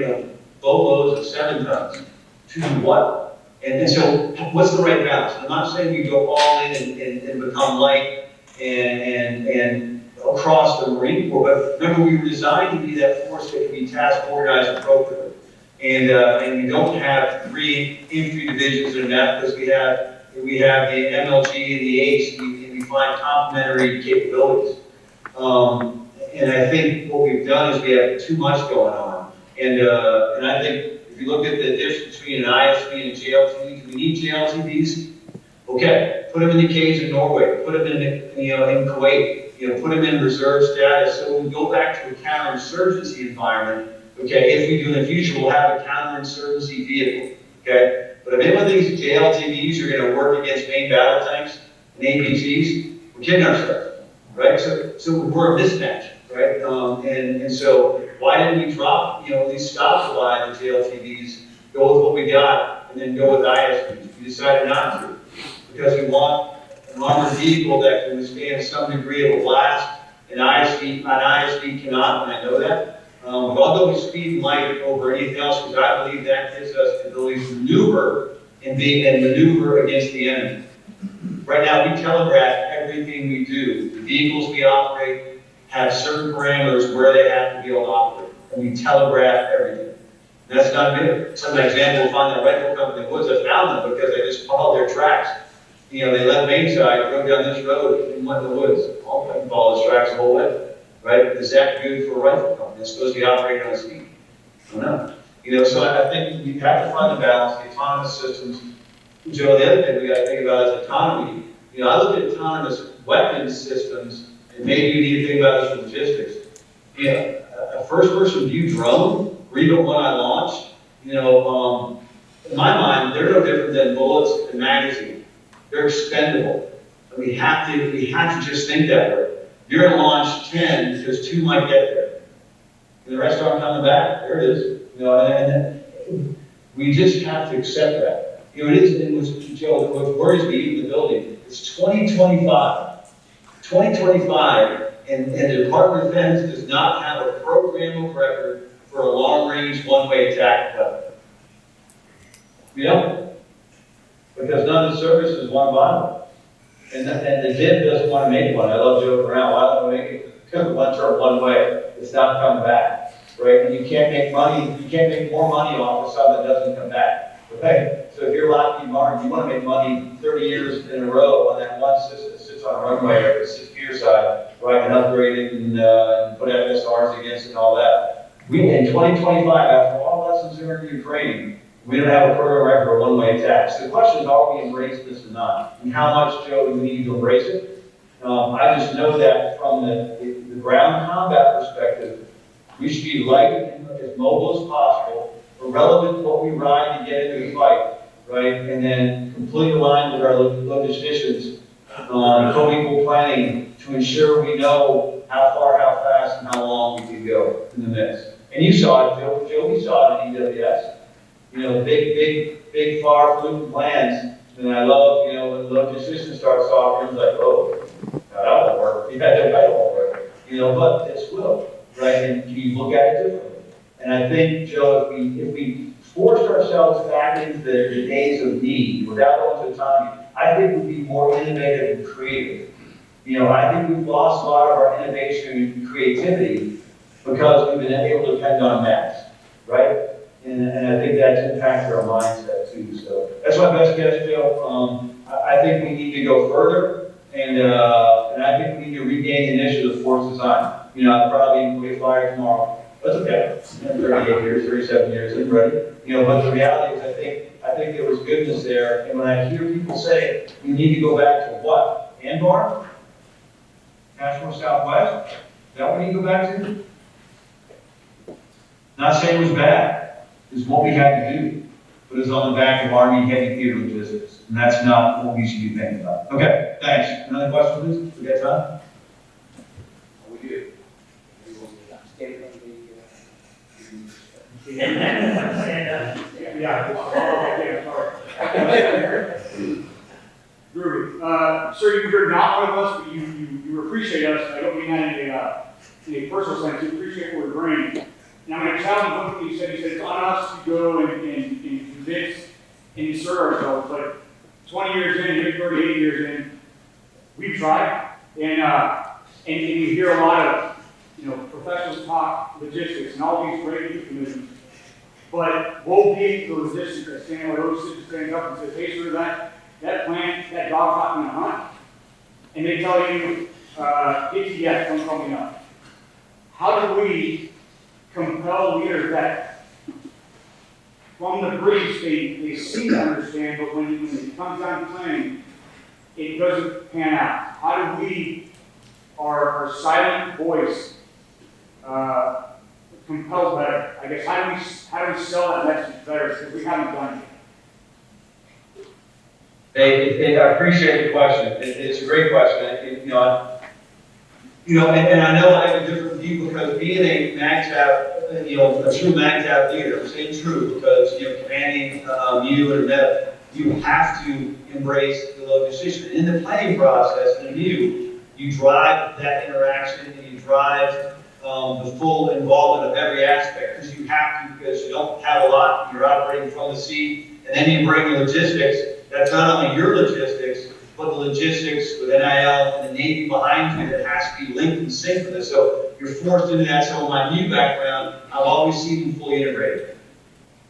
boatloads of 7 tons to do what? And so, what's the right balance? I'm not saying we go all in and become light and across the Marine Corps, but remember we were designed to be that force that can be task organized appropriately. And we don't have 3 infantry divisions in that because we have the MLG and the ACE, and we find complementary capabilities. And I think what we've done is we have too much going on. And I think if you look at the difference between an ISB and a JLTV, do we need JLTVs? Okay, put them in the caves in Norway, put them in Kuwait, put them in reserve status. So we go back to a counterinsurgency environment. Okay, if we do in the future, we'll have a counterinsurgency vehicle. Okay, but if anyone thinks JLTVs are going to work against main battle tanks and APCs, we're kidding ourselves, right? So we're a mismatch, right? And so why didn't we drop, at least stop the line of JLTVs, go with what we got, and then go with ISBs? We decided not to because we want an armored vehicle that can withstand some degree of a blast. An ISB cannot, and I know that. But I'll go with speed and light over anything else because I believe that gives us the ability to maneuver and maneuver against the enemy. Right now, we telegraph everything we do. The vehicles we operate have certain parameters where they have to be able to operate, and we telegraph everything. And that's not new. Some example, we'll find that rifle company in the woods. I found them because they just followed their tracks. They left Mainside, drove down this road, and went in the woods. All I can follow those tracks the whole way. Right? Is that good for a rifle company? It's supposed to be operating on speed. I don't know. So I think we have to find the balance, the autonomous systems. Joe, the other thing we got to think about is autonomy. I look at autonomous weapons systems and maybe you need to think about this for logistics. You know, a first-person view drone, or even one I launched, you know, in my mind, they're no different than bullets and magazines. They're expendable. And we have to just think that way. You're going to launch 10 because 2 might get there. And the rest aren't coming back. There it is. You know, and we just have to accept that. You know, it was, Joe, what worries me in the building, it's 2025. 2025, and the Department of Defense does not have a program of record for a long-range one-way attack weapon. We don't. Because none of the services want to buy one. And the DIB doesn't want to make one. I love joking around. Why don't we make it? Because one turn one way. It's not coming back. Right? And you can't make money, you can't make more money off of something that doesn't come back. Okay? So if you're Lockheed Martin, you want to make money 30 years in a row on that one system that sits on a runway or the 6-gear side, where I can upgrade it and put FSRs against it and all that. We, in 2025, after all lessons learned in Ukraine, we don't have a program record for one-way attacks. So the question is, are we embracing this or not? And how much, Joe, do we need to embrace it? I just know that from the ground combat perspective, we should be light and as mobile as possible, irrelevant to what we ride to get into the fight, right? And then completely aligned with our logisticians on co-equal planning to ensure we know how far, how fast, and how long we can go in the mix. And you saw it, Joe, we saw it in EWS. You know, big, far-flung plans. And I love, you know, when the logistician starts off, it's like, oh, that won't work. Yeah, that won't work. You know, but this will, right? And you look at it differently. And I think, Joe, if we forced ourselves back into the days of need, without going to autonomy, I think we'd be more innovative and creative. You know, I think we've lost a lot of our innovation and creativity because we've been able to depend on mass, right? And I think that's impacted our mindset too. So that's my best guess, Joe. I think we need to go further, and I think we need to regain the initiative for design. You know, I'll probably get fired tomorrow. That's okay. 38 years, 37 years, I'm ready. You know, but the reality is, I think there was goodness there. And when I hear people say we need to go back to what? Anbar? National Southwest? Is that what you go back to? Not saying it was bad. Is what we had to do, but it's on the back of Army heavy theater logistics, and that's not what we should be thinking about. Okay, thanks. Another question, please? We got time? We do. Groovy. Sir, you're not one of us, but you appreciate us. I don't mean that in a personal sense. You appreciate what we're bringing. Now, I'm going to challenge what you said. You said it's on us to go and convince and insert ourselves. But 20 years in, maybe 38 years in, we've tried. And you hear a lot of, you know, professionals talk logistics and all these great euphemisms. But we'll be the logistics that stand where those stand up and say, hey, sir, that plant, that dog's not going to hunt. And they tell you, it's yes, don't call me up. How do we compel leaders that from the briefs they seem to understand, but when it comes down to planning, it doesn't pan out? How do we, our silent voice, compel better? I guess how do we sell that message better? Because we haven't done it. Hey, I appreciate the question. It's a great question. And I know I have a different view because being a MAGTAP, a true MAGTAP leader, I'm saying true because, commanding you and META, you have to embrace the low decision. In the planning process, in you drive that interaction and you drive the full involvement of every aspect because you have to, because you don't have a lot, you're operating from the seat, and then you bring the logistics. That's not only your logistics, but the logistics with NIL and the Navy behind you that has to be linked and synced with it. So you're forced into that. So in my new background, I've always seen them fully integrated.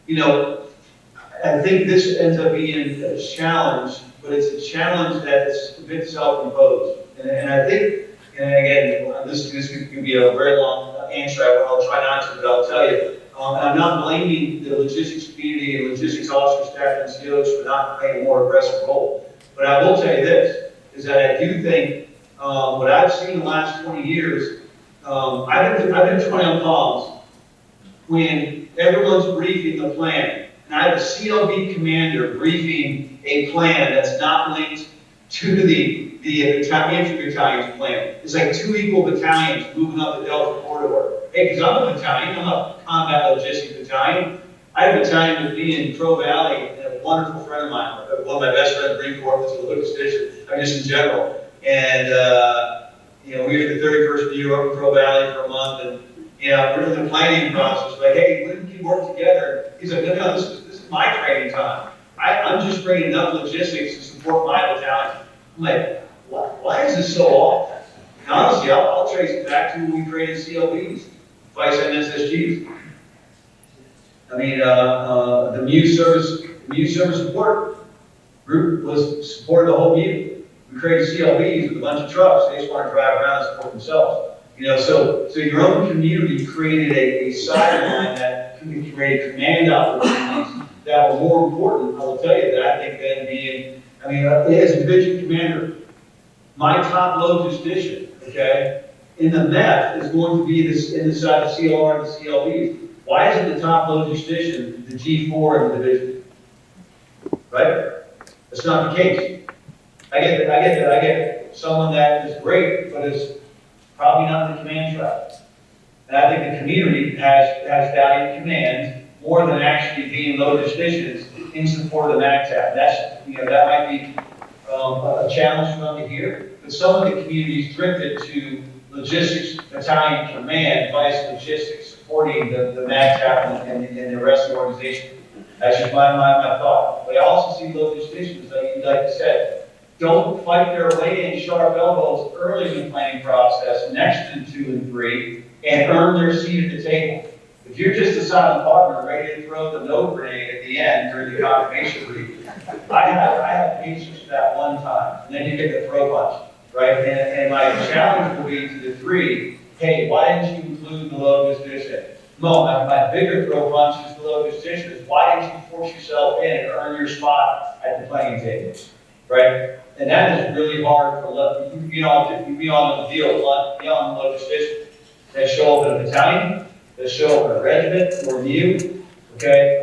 I think this ends up being a challenge, but it's a challenge that is a bit self-imposed. And I think, and again, this could be a very long answer. I'll try not to, but I'll tell you. I'm not blaming the logistics community and logistics officer staff and CEOs for not playing a more aggressive role. But I will tell you this, is that I do think what I've seen in the last 20 years, I've been 20 on comms when everyone's briefing the plan. And I have a CLB commander briefing a plan that's not linked to the infantry battalion's plan. It's like 2 equal battalions moving up the Delta corridor. Hey, because I'm a battalion, I'm a combat logistics battalion. I had a battalion with me in Pro Valley, and a wonderful friend of mine, one of my best friends, Marine Corps, that's a Lucas Station, I'm just in general. And, we were the 31st year up in Pro Valley for a month, and, we're in the planning process, like, hey, we can work together. He's like, no, this is my training time. I'm just bringing enough logistics to support my battalion. I'm like, why is this so off? And honestly, I'll trace it back to when we created CLBs, Vice NSSGs. I mean, the MU service support group was supported the whole MU. We created CLBs with a bunch of trucks. They just want to drive around and support themselves. So your own community created a sideline that created command opportunities that were more important. I will tell you that, I think, than being, as a division commander, my top logistician, okay, in the MEF is going to be this inside the CLR and the CLBs. Why isn't the top logistician the G4 in the division? Right? That's not the case. I get someone that is great, but is probably not in the command track. And I think the community has valued command more than actually being logisticians in support of the MACTAP. That might be a challenge for them to hear, but some of the communities drifted to logistics battalion command, vice logistics supporting the MACTAP and the rest of the organization. That's just my thought. But I also see logisticians, like you said, don't fight their way in sharp elbows early in the planning process, next to 2 and 3, and earn their seat at the table. If you're just a silent partner ready to throw the no grenade at the end during the confirmation brief, I have patience for that one time, and then you get the throw punch, right? And my challenge will be to the 3, hey, why didn't you include the logistician? No, my bigger throw punch is the logistician is why didn't you force yourself in and earn your spot at the playing table, right? And that is really hard for you all know the deal, young logisticians that show up in a battalion, that show up in a regiment or MU, okay?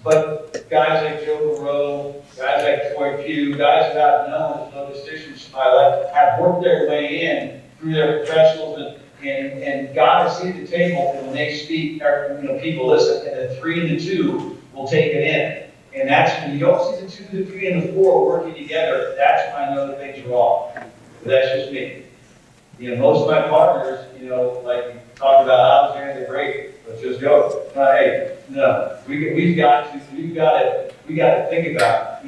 But guys like Joe Moreau, guys like Troy Pugh, guys that I've known as logisticians in my life have worked their way in through their professionals and got a seat at the table, and when they speak, people listen, and the 3 and the 2 will take it in. And that's when you don't see the 2, the 3, and the 4 working together, that's when I know that things are wrong. But that's just me. Most of my partners, like you talked about LtGen, they're great. Let's just go. Hey, no, we've got to think about,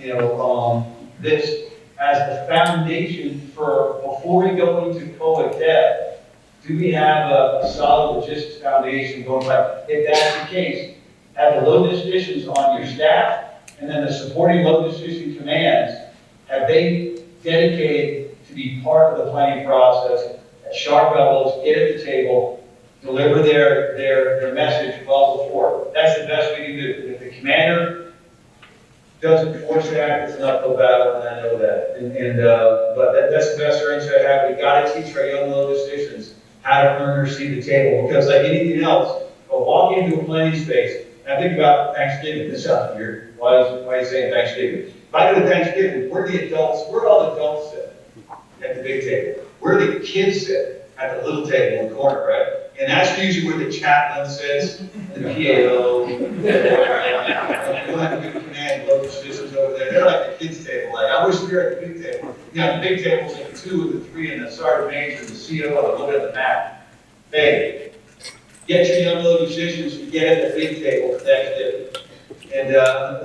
this as the foundation for before we go into co-ed dev. Do we have a solid logistics foundation going back? If that's the case, have the logisticians on your staff, and then the supporting logistician commands, have they dedicated to be part of the planning process at sharp levels, get at the table, deliver their message well before. That's the best we can do. If the commander doesn't force that, it's an uphill battle, and I know that. But that's the best insight I have. We got to teach our young logisticians how to earn their seat at the table, because like anything else, go walk into a planning space. And I think about Thanksgiving. This sounds weird. Why are you saying Thanksgiving? If I go to Thanksgiving, where all the adults sit at the big table? Where do the kids sit at the little table in the corner, right? And that's usually where the chaplain sits, the PAO, you'll have a good command, local citizens over there. They're like the kids' table. Like, I wish we were at the big table. The big table's like the 2 and the 3 and the sergeant major and the CO, look at the map. Hey, get your young logisticians to get at the big table for Thanksgiving. And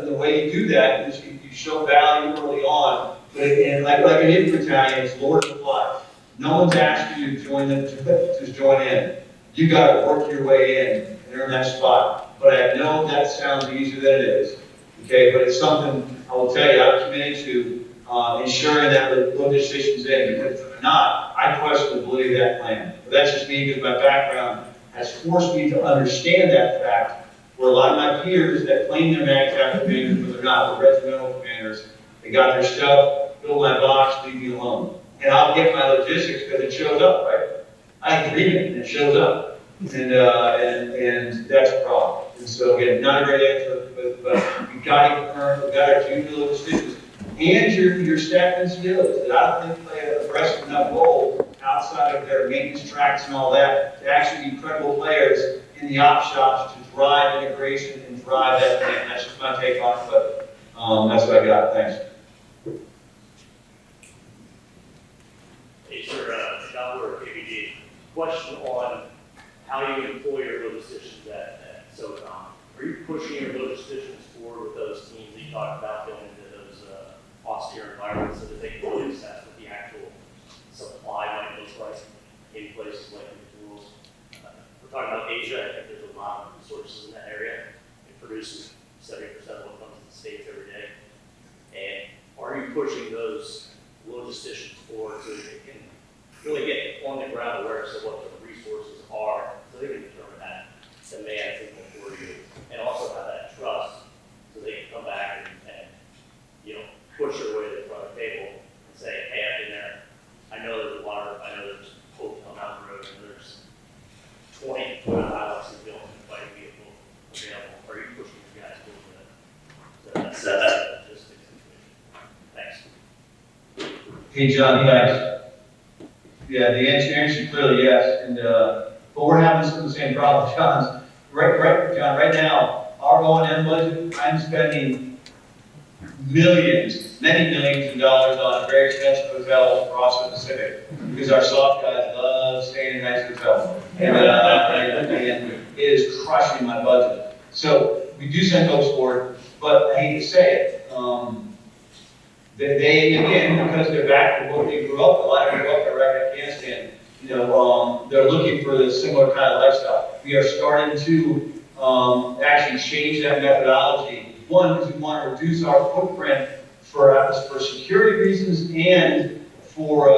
the way you do that is you show value early on. But like an infantry battalion, it's Lord of the Flies. No one's asked you to join in. You got to work your way in and earn that spot. But I know that sounds easier than it is. Okay, but it's something I will tell you I'm committed to ensuring that the logisticians in. Because if they're not, I question the validity of that plan. But that's just me because my background has forced me to understand that fact. Where a lot of my peers that claim they're MACTAP commanders, but they're not, they're regimental commanders. They got their stuff, build my box, leave me alone. and I'll get my logistics because it shows up, right? I can read it and it shows up, and that's a problem. And so again, not a great answer, but you got to earn, you got to do the logistics and your staff and skills that I don't think play a aggressive enough role outside of their maintenance tracks and all that to actually be credible players in the op shops to drive integration and drive that plan. That's just my take on it, but that's what I got. Thanks. Hey, sir, John Ward, KBG. Question on how you employ your logisticians at SOCOM. Are you pushing your logisticians forward with those teams that you talked about going into those austere environments so that they can really assess what the actual supply might look like in places like the tools? We're talking about Asia. I think there's a lot of resources in that area. It produces 70% of what comes to the States every day. And are you pushing those logisticians forward so they can really get on the ground awareness of what the resources are so they can determine that demand signal for you and also have that trust so they can come back and you know, push their way to the front of the table and say, hey, I've been there. I know there's water. I know there's hope on down the road and there's 20 pilots in built and fighting vehicle available. Are you pushing your guys forward to that logistics situation? Thanks. Hey, John, thanks. Yeah, the answer is clearly yes, and but we're having some of the same problems, John. John, right now, our O&M budget, I'm spending millions, many millions of dollars on very expensive hotels across the Pacific because our soft guys love staying in nice hotels, and it is crushing my budget. So we do send folks forward, but I hate to say it. They again, because they're back to what they grew up, a lot of them grew up in Iraq and Afghanistan, you know, they're looking for the similar kind of lifestyle. We are starting to actually change that methodology. One, because we want to reduce our footprint for security reasons and for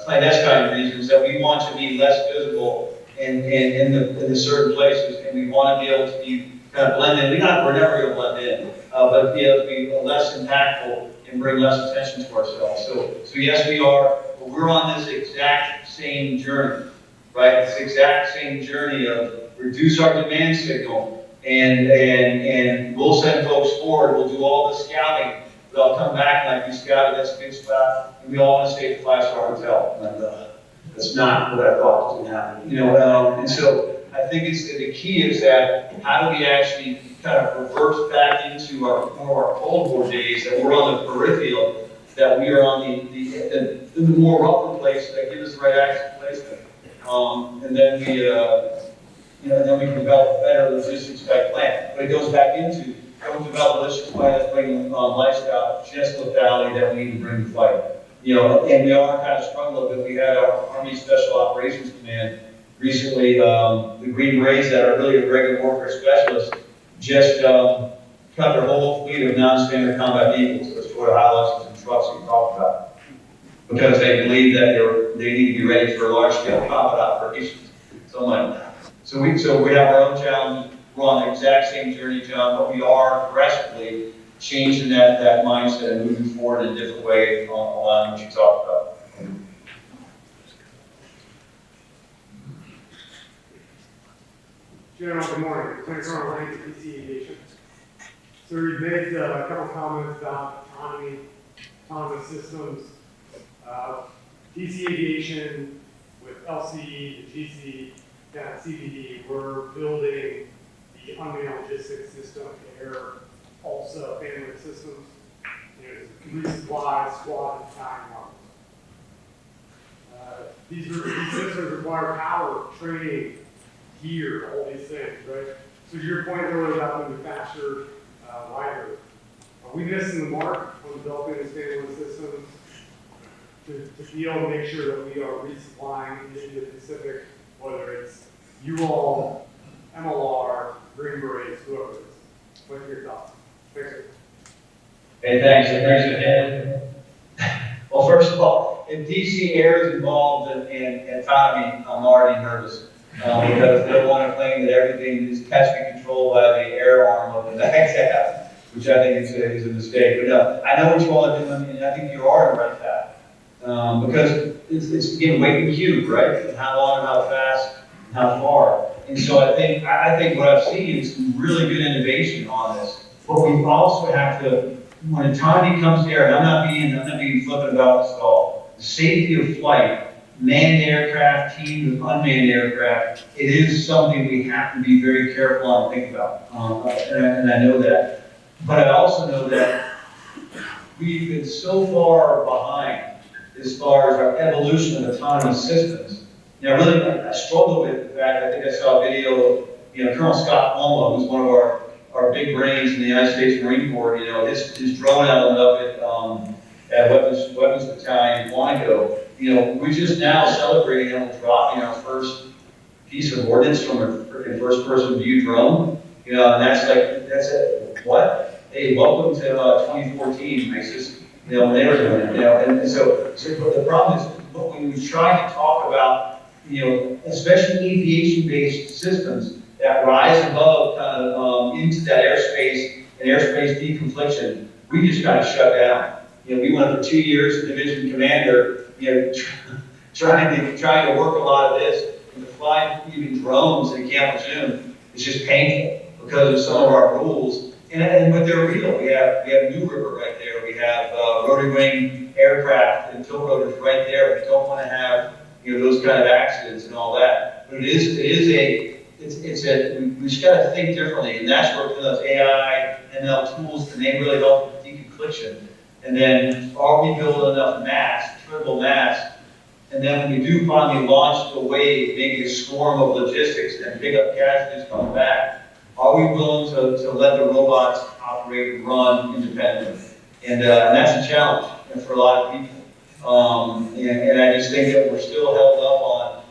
clandestine reasons, that we want to be less visible in the certain places, and we want to be able to be kind of blend in. We're never going to blend in, but be able to be less impactful and bring less attention to ourselves. So yes, we are, but we're on this exact same journey, right? This exact same journey of reduce our demand signal, and we'll send folks forward. We'll do all the scouting. They'll come back like, we scouted, that's a good spot, and we all want to stay at the 5-star hotel. And, that's not what I thought was going to happen, you know. And so I think the key is that how do we actually kind of revert back into more of our Cold War days, that we're on the peripheral, that we are on the more rougher place that gives us the right access placement, and then we then we can develop a better logistics type plan. But it goes back into don't develop a logistics plan that's bringing lifestyle just locality that we need to bring to fight. You know, and we are kind of struggling, but we had our Army Special Operations Command recently, the Green Berets that are really the regular warfare specialists, just cut their whole fleet of non-standard combat vehicles, those Toyota Hiluxes and trucks we talked about, because they believe that they need to be ready for large-scale combat operations. So we have our own challenges. We're on the exact same journey, John, but we are aggressively changing that mindset and moving forward in a different way on what you talked about. General, good morning. Lieutenant Colonel Lane, DC Aviation. So we made a couple comments about autonomous systems. DC Aviation with LCE, the GC, CVD, we're building the unmanned logistics system, air, also bandwidth systems. Resupply, squad, and time models. These systems require power, training, gear, all these things, right? So to your point earlier about moving faster, lighter, are we missing the mark on developing these bandwidth systems to be able to make sure that we are resupplying into the Pacific, whether it's you all, MLR, Green Berets, whoever it is? What are your thoughts? Thanks. Hey, thanks. I appreciate it. Well, first of all, if DC Air is involved in autonomy, I'm already nervous because they want to claim that everything has to be controlled by the air arm of the NACTAB, which I think is a mistake. But I know what you all are doing, and I think you are on the right path. Because it's again, weight and cube, right? And how long, how fast, and how far. And so I think what I've seen is some really good innovation on this. But we also have to, when autonomy comes there, and I'm not being flippant about this at all. The safety of flight, manned aircraft, teams of unmanned aircraft, it is something we have to be very careful on and think about. And I know that. But I also know that we've been so far behind as far as our evolution of autonomous systems. Now, really, I struggle with the fact, I think I saw a video of, Colonel Scott Palma, who's one of our big brains in the United States Marine Corps, his drone element up at Weapons Battalion in Quantico. We're just now celebrating dropping our first piece of ordnance from a freaking first-person view drone. And that's it. What? Hey, welcome to 2014, ISIS. When they were doing it. And so the problem is, when we try to talk about, especially aviation-based systems that rise above kind of into that airspace and airspace deconfliction, we just got to shut down. We went for 2 years as division commander, trying to work a lot of this, and to fly even drones in Camp Lejeune is just painful because of some of our rules. But they're real. We have New River right there. We have rotary wing aircraft and tilt rotors right there. We don't want to have those kind of accidents and all that. But we just got to think differently, and that's where those AI, ML tools, and they really help with deconfliction. And then, are we building enough mass, critical mass? And then when we do finally launch the wave, maybe a swarm of logistics and pick up casualties coming back, are we willing to let the robots operate and run independently? And that's a challenge for a lot of people. And I just think that we're still held up on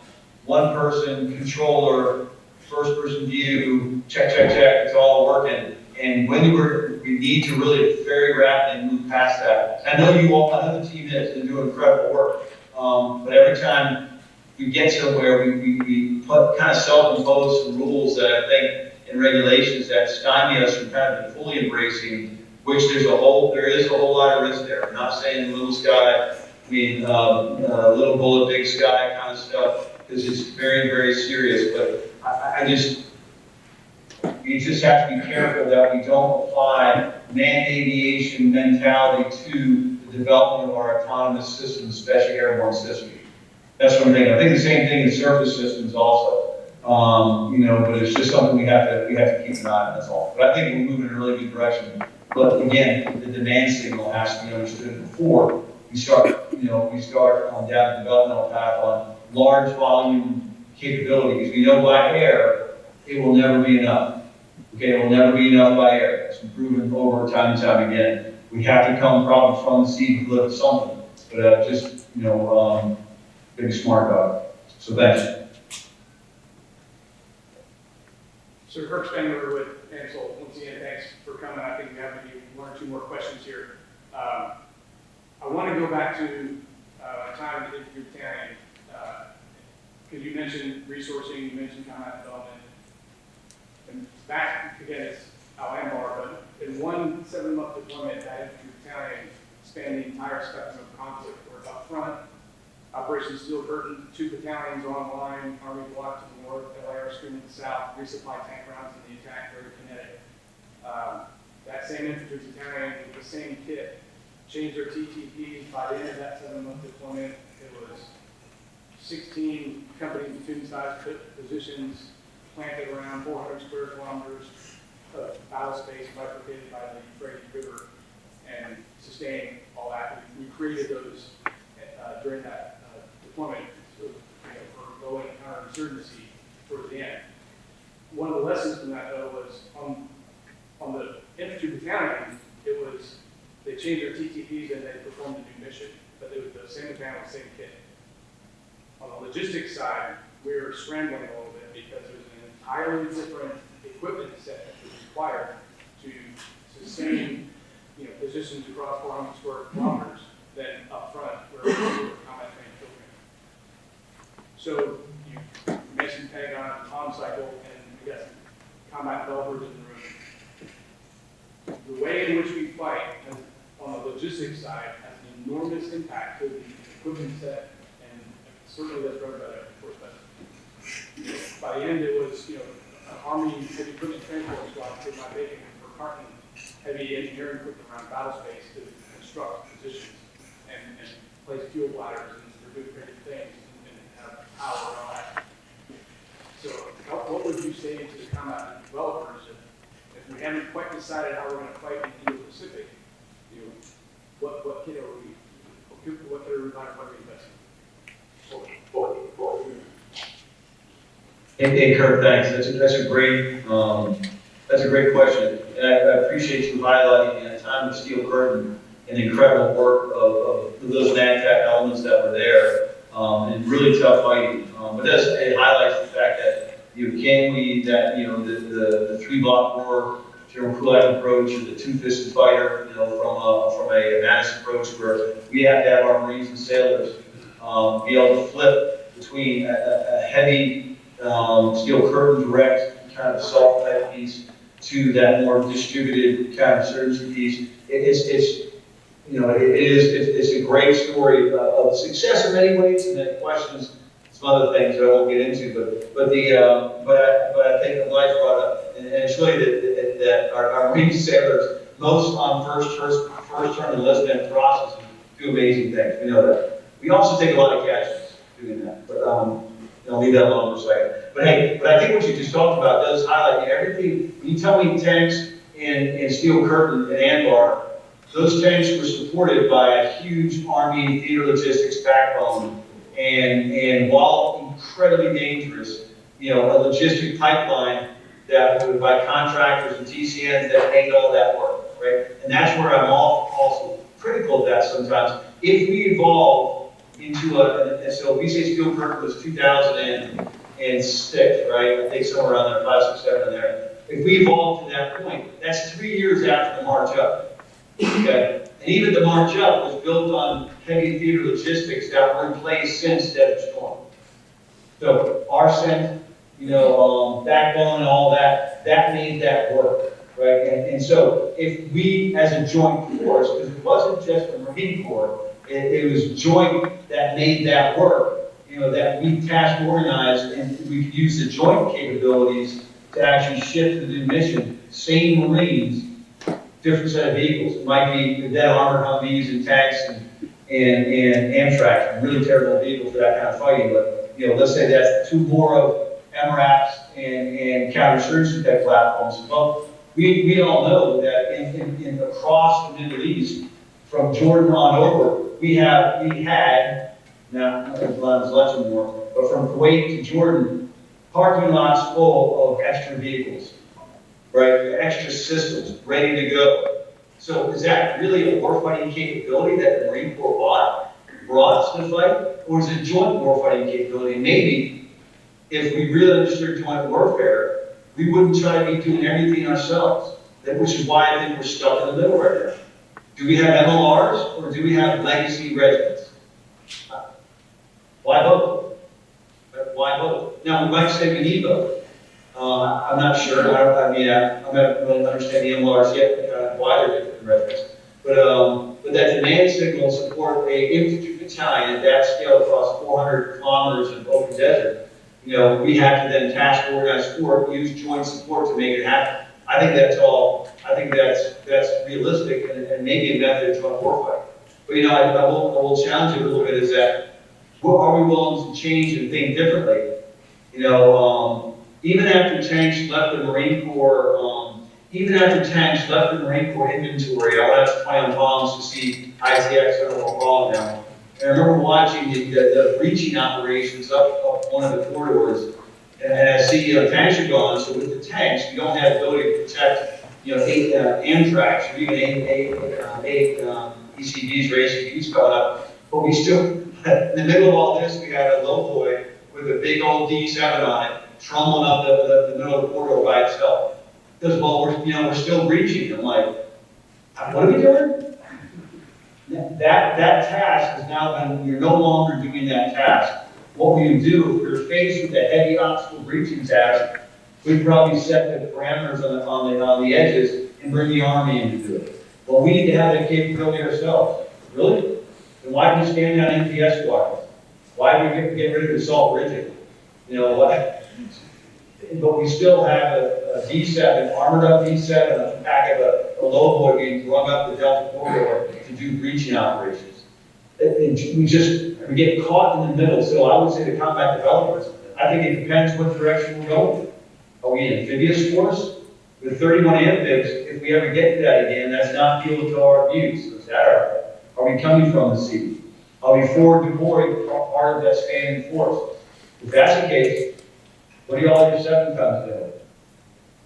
one person, controller, first person view, check, it's all working. And when we need to really very rapidly move past that. I know the team is and do incredible work. But every time we get somewhere, we put kind of self-impose some rules that I think and regulations that stymie us from kind of fully embracing, which there is a whole lot of risk there. I'm not saying little sky, little bullet, big sky kind of stuff, because it's very, very serious. But we just have to be careful that we don't apply manned aviation mentality to the development of our autonomous systems, especially airborne systems. That's what I'm thinking. I think the same thing in surface systems also. But it's just something we have to keep an eye on, that's all. But I think we're moving in a really good direction. But again, the demand signal has to be understood before we start on down the developmental path on large volume capabilities. We know by air, it will never be enough. Okay, it will never be enough by air. It's been proven over time and time again. We have to come probably from the sea to deliver something. But be smart about it. So thanks. So Kirk Spengler with Ansel, once again, thanks for coming. I think we have maybe one or two more questions here. I want to go back to time in your battalion, because you mentioned resourcing, you mentioned combat development. And back, again, it's Al-Anbar, but in one 7-month deployment, that infantry battalion spanned the entire spectrum of conflict, where up front, Operation Steel Curtain, 2 battalions online, Army Block to the north, LAR Scream to the south, resupply tank rounds in the attack, very kinetic. That same infantry battalion with the same kit changed their TTP. By the end of that 7-month deployment, it was 16 company platoon-sized positions planted around 400 square kilometers of battle space bifurcated by the Euphrates River and sustaining all that. We created those during that deployment for going counterinsurgency towards the end. One of the lessons from that, though, was on the infantry battalion, they changed their TTPs and they performed a new mission, but it was the same battalion, same kit. On the logistics side, we were scrambling a little bit because there was an entirely different equipment set that was required to sustain positions across 400 square kilometers than up front where we were combat trained filtering. So you mentioned Pentagon, Tom cycle, and we got some combat developers in the room. the way in which we fight has, on the logistics side, has an enormous impact to the equipment set, and certainly that's run by the Air Force. But by the end, it was, an Army heavy equipment transport squad put my bacon for carting heavy engineering equipment around battle space to construct positions and place fuel bladders and do great things and have power and all that. So what would you say to the combat developers if we haven't quite decided how we're going to fight in the Indo-Pacific? What kit are we, what are we investing in? Hey, Kurt, thanks. That's a great question, and I appreciate you highlighting in a time of steel curtain and the incredible work of those NAVTAC elements that were there, and really tough fighting. But it highlights the fact that you can lead that the three-block war, General Kulak approach, or the two-fisted fighter, from a Madison approach, where we have to have our Marines and sailors be able to flip between a heavy steel curtain direct kind of assault type piece to that more distributed counterinsurgency piece. It's a great story of success in many ways, and then questions some other things that I won't get into. But I think the life brought up, and it's really that our Marine sailors, most on first turn enlistment processes, do amazing things. We know that. We also take a lot of casualties doing that, but I'll leave that alone for a second. But I think what you just talked about does highlight everything. When you tell me tanks and steel curtain and Anbar, those tanks were supported by a huge Army theater logistics backbone, and while incredibly dangerous, a logistic pipeline that would by contractors and TCNs that made all that work, right? And that's where I'm also critical of that sometimes. If we evolve into so we say steel curtain was 2006, right? I think somewhere around there, 5, 6, 7 in there. If we evolve to that point, that's 3 years after the march up, okay? And even the march up was built on heavy theater logistics that were in place since Desert Storm. So arson, backbone and all that made that work, right? And so if we, as a joint force, because it wasn't just the Marine Corps, it was joint that made that work, that we task organized, and we could use the joint capabilities to actually shift to the new mission. Same Marines, different set of vehicles. It might be the armored Humvees and tanks and Amtrak, really terrible vehicles for that kind of fighting. But let's say that's 2 more of MRAPs and counterinsurgency type platforms. Well, we all know that in across the Middle East, from Jordan on over, we had now there's lots more, but from Kuwait to Jordan, parking lots full of extra vehicles, right? Extra systems ready to go. So is that really a warfighting capability that the Marine Corps brought us to fight, or is it joint warfighting capability? Maybe if we really understood joint warfare, we wouldn't try to be doing everything ourselves. Which is why I think we're stuck in the middle right now. Do we have MLRs or do we have legacy regiments? Why both? Why both? Now, we might say we need both. I'm not sure. I'm not really understand the MLRs yet, why they're different regiments. But that demand signal support a infantry battalion at that scale across 400 kilometers of open desert, we have to then task organize support, use joint support to make it happen. I think that's realistic and maybe a method of joint warfighting. But I will challenge you a little bit is that are we willing to change and think differently? Even after tanks left the Marine Corps, inventory, I went out to play on bombs to see ITX and overall now. And I remember watching the breaching operations up one of the corridors. And I see tanks are gone, so with the tanks, we don't have the ability to protect 8 Amtraks or even 8 ECVs or ACVs coming up. But we still, in the middle of all this, we had a low boy with a big old D7 on it, trundling up the middle of the corridor by itself. Because we're still breaching. I'm like, what are we doing? That task has now been, you're no longer doing that task. What will you do if you're faced with a heavy obstacle breaching task? We'd probably set the parameters on the edges and bring the Army in to do it. Well, we need to have that capability ourselves. Really? Then why do we stand down NPS squadrons? Why do we get rid of the Salt Rigid? You know what? But we still have a D7, armored up D7 on the back of a low boy being rung up the Delta corridor to do breaching operations. We get caught in the middle. So I would say to combat developers, I think it depends what direction we're going. Are we an amphibious force? With 31 amphibs, if we ever get to that again, that's not fuel to our views. So is that are we coming from the sea? Are we forward deployed part of that standing force? If that's the case, what are all your 7 tons doing?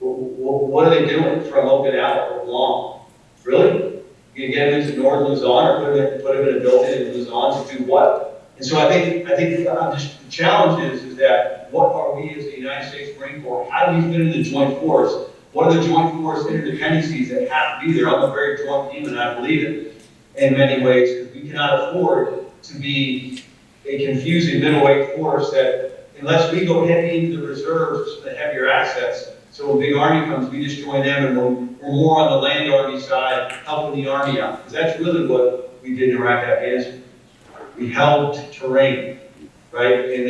What are they doing from Okinawa or Guam? Really? You get them into North Luzon or put them in a building in Luzon to do what? And so I think the challenge is that what are we as the United States Marine Corps? How do we fit in the joint force? What are the joint force interdependencies that have to be there? I'm a very joint team and I believe it in many ways because we cannot afford to be a confusing middleweight force that unless we go heavy into the reserves, the heavier assets, so when big army comes, we just join them and we're more on the land army side, helping the army out. Because that's really what we did in Iraq, Afghanistan. We held terrain, right? And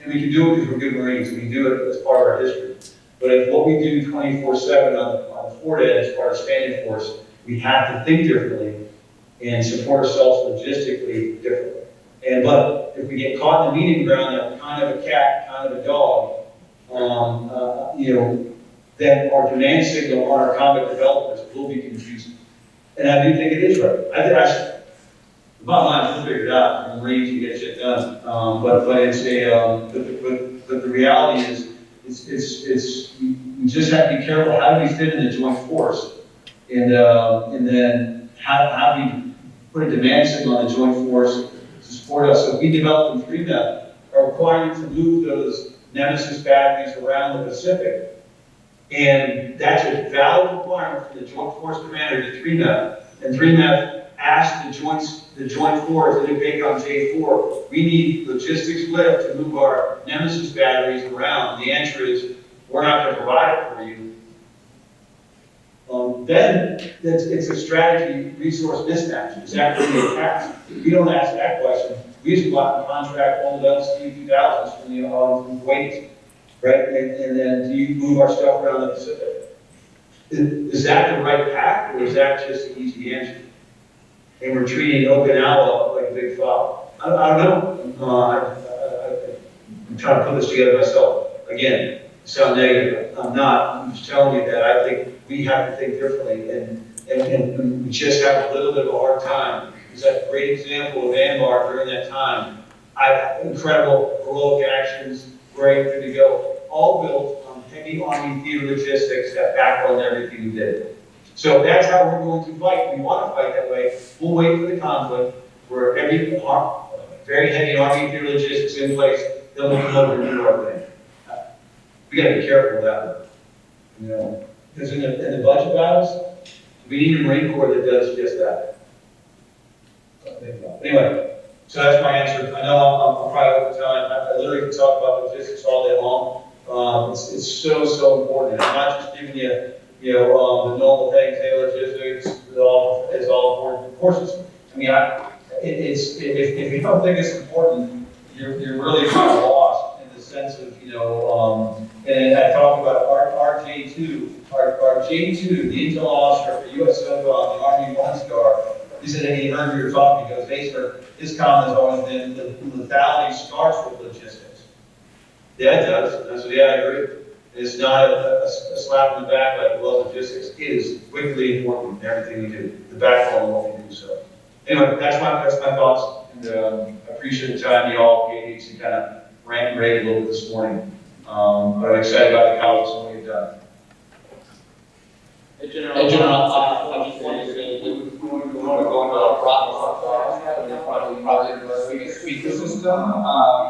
we can do it because we're good Marines. We can do it as part of our history. But if what we do 24/7 on the forward edge as part of standing force, we have to think differently and support ourselves logistically differently. But if we get caught in the medium ground, that we're kind of a cat, kind of a dog, then our demand signal on our combat developers will be confusing. And I do think it is right. The bottom line is we'll figure it out. I'm Marines, you get shit done. But the reality is, we just have to be careful. How do we fit in the joint force? And then how do we put a demand signal on the joint force to support us? So if we develop in 3MEP, are required to move those Nemesis batteries around the Pacific. And that's a valid requirement for the Joint Force Commander to 3MEP. And 3MEP asked the Joint Force, in the PACOM J4, we need logistics lift to move our Nemesis batteries around. The answer is, we're not going to provide it for you. Then it's a strategy resource mismatch. Is that really a task? We don't ask that question. We just go out and contract all the LC-2000s from the Kuwait, right? And then do you move our stuff around the Pacific? Is that the right path, or is that just an easy answer? And we're treating Okinawa like a big foul. I don't know. I'm trying to put this together myself. Again, sound negative. I'm not. I'm just telling you that I think we have to think differently, and we just have a little bit of a hard time. Is that a great example of Anbar during that time? Incredible heroic actions, great, good to go. All built on heavy Army theater logistics that backbone everything we did. So that's how we're going to fight. We want to fight that way. We'll wait for the conflict where very heavy Army theater logistics in place, then we'll come over and do our thing. We got to be careful of that. Because in the budget battles, we need a Marine Corps that does just that. Anyway, so that's my answer. I know I'm probably over time. I literally can talk about logistics all day long. It's so important. I'm not just giving you, the normal things. Hey, logistics is all important. Of course, if you don't think it's important, you're really kind of lost in the sense of, and I talked about our J2, our J2, the intel officer for U.S. SOCOM, the Army One-Star. He said, he heard you were talking, he goes, hey, sir, his comment has always been the lethality starts with logistics. Yeah, it does. And I said, yeah, I agree. It's not a slap in the back like, well, logistics is wickedly important in everything we do, the backbone of what we do. So, anyway, that's my thoughts. And I appreciate the time you all gave to kind of rant and rave a little bit this morning. But I'm excited about the conference and what you've done. Hey, General, I just wanted to say, we want to go into a process, probably speaker system,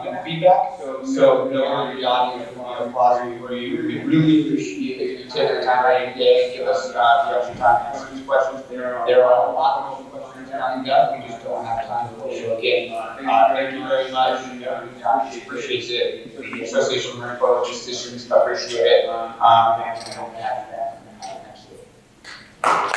and feedback. So, the audience will pause for you. We really appreciate if you take the time right today and give us the extra time to answer these questions. There are a lot of questions around that. We just don't have time to show again. Thank you very much. We appreciate it. The Association of Marine Corps Logisticians appreciate it. And we hope to have you back next year. All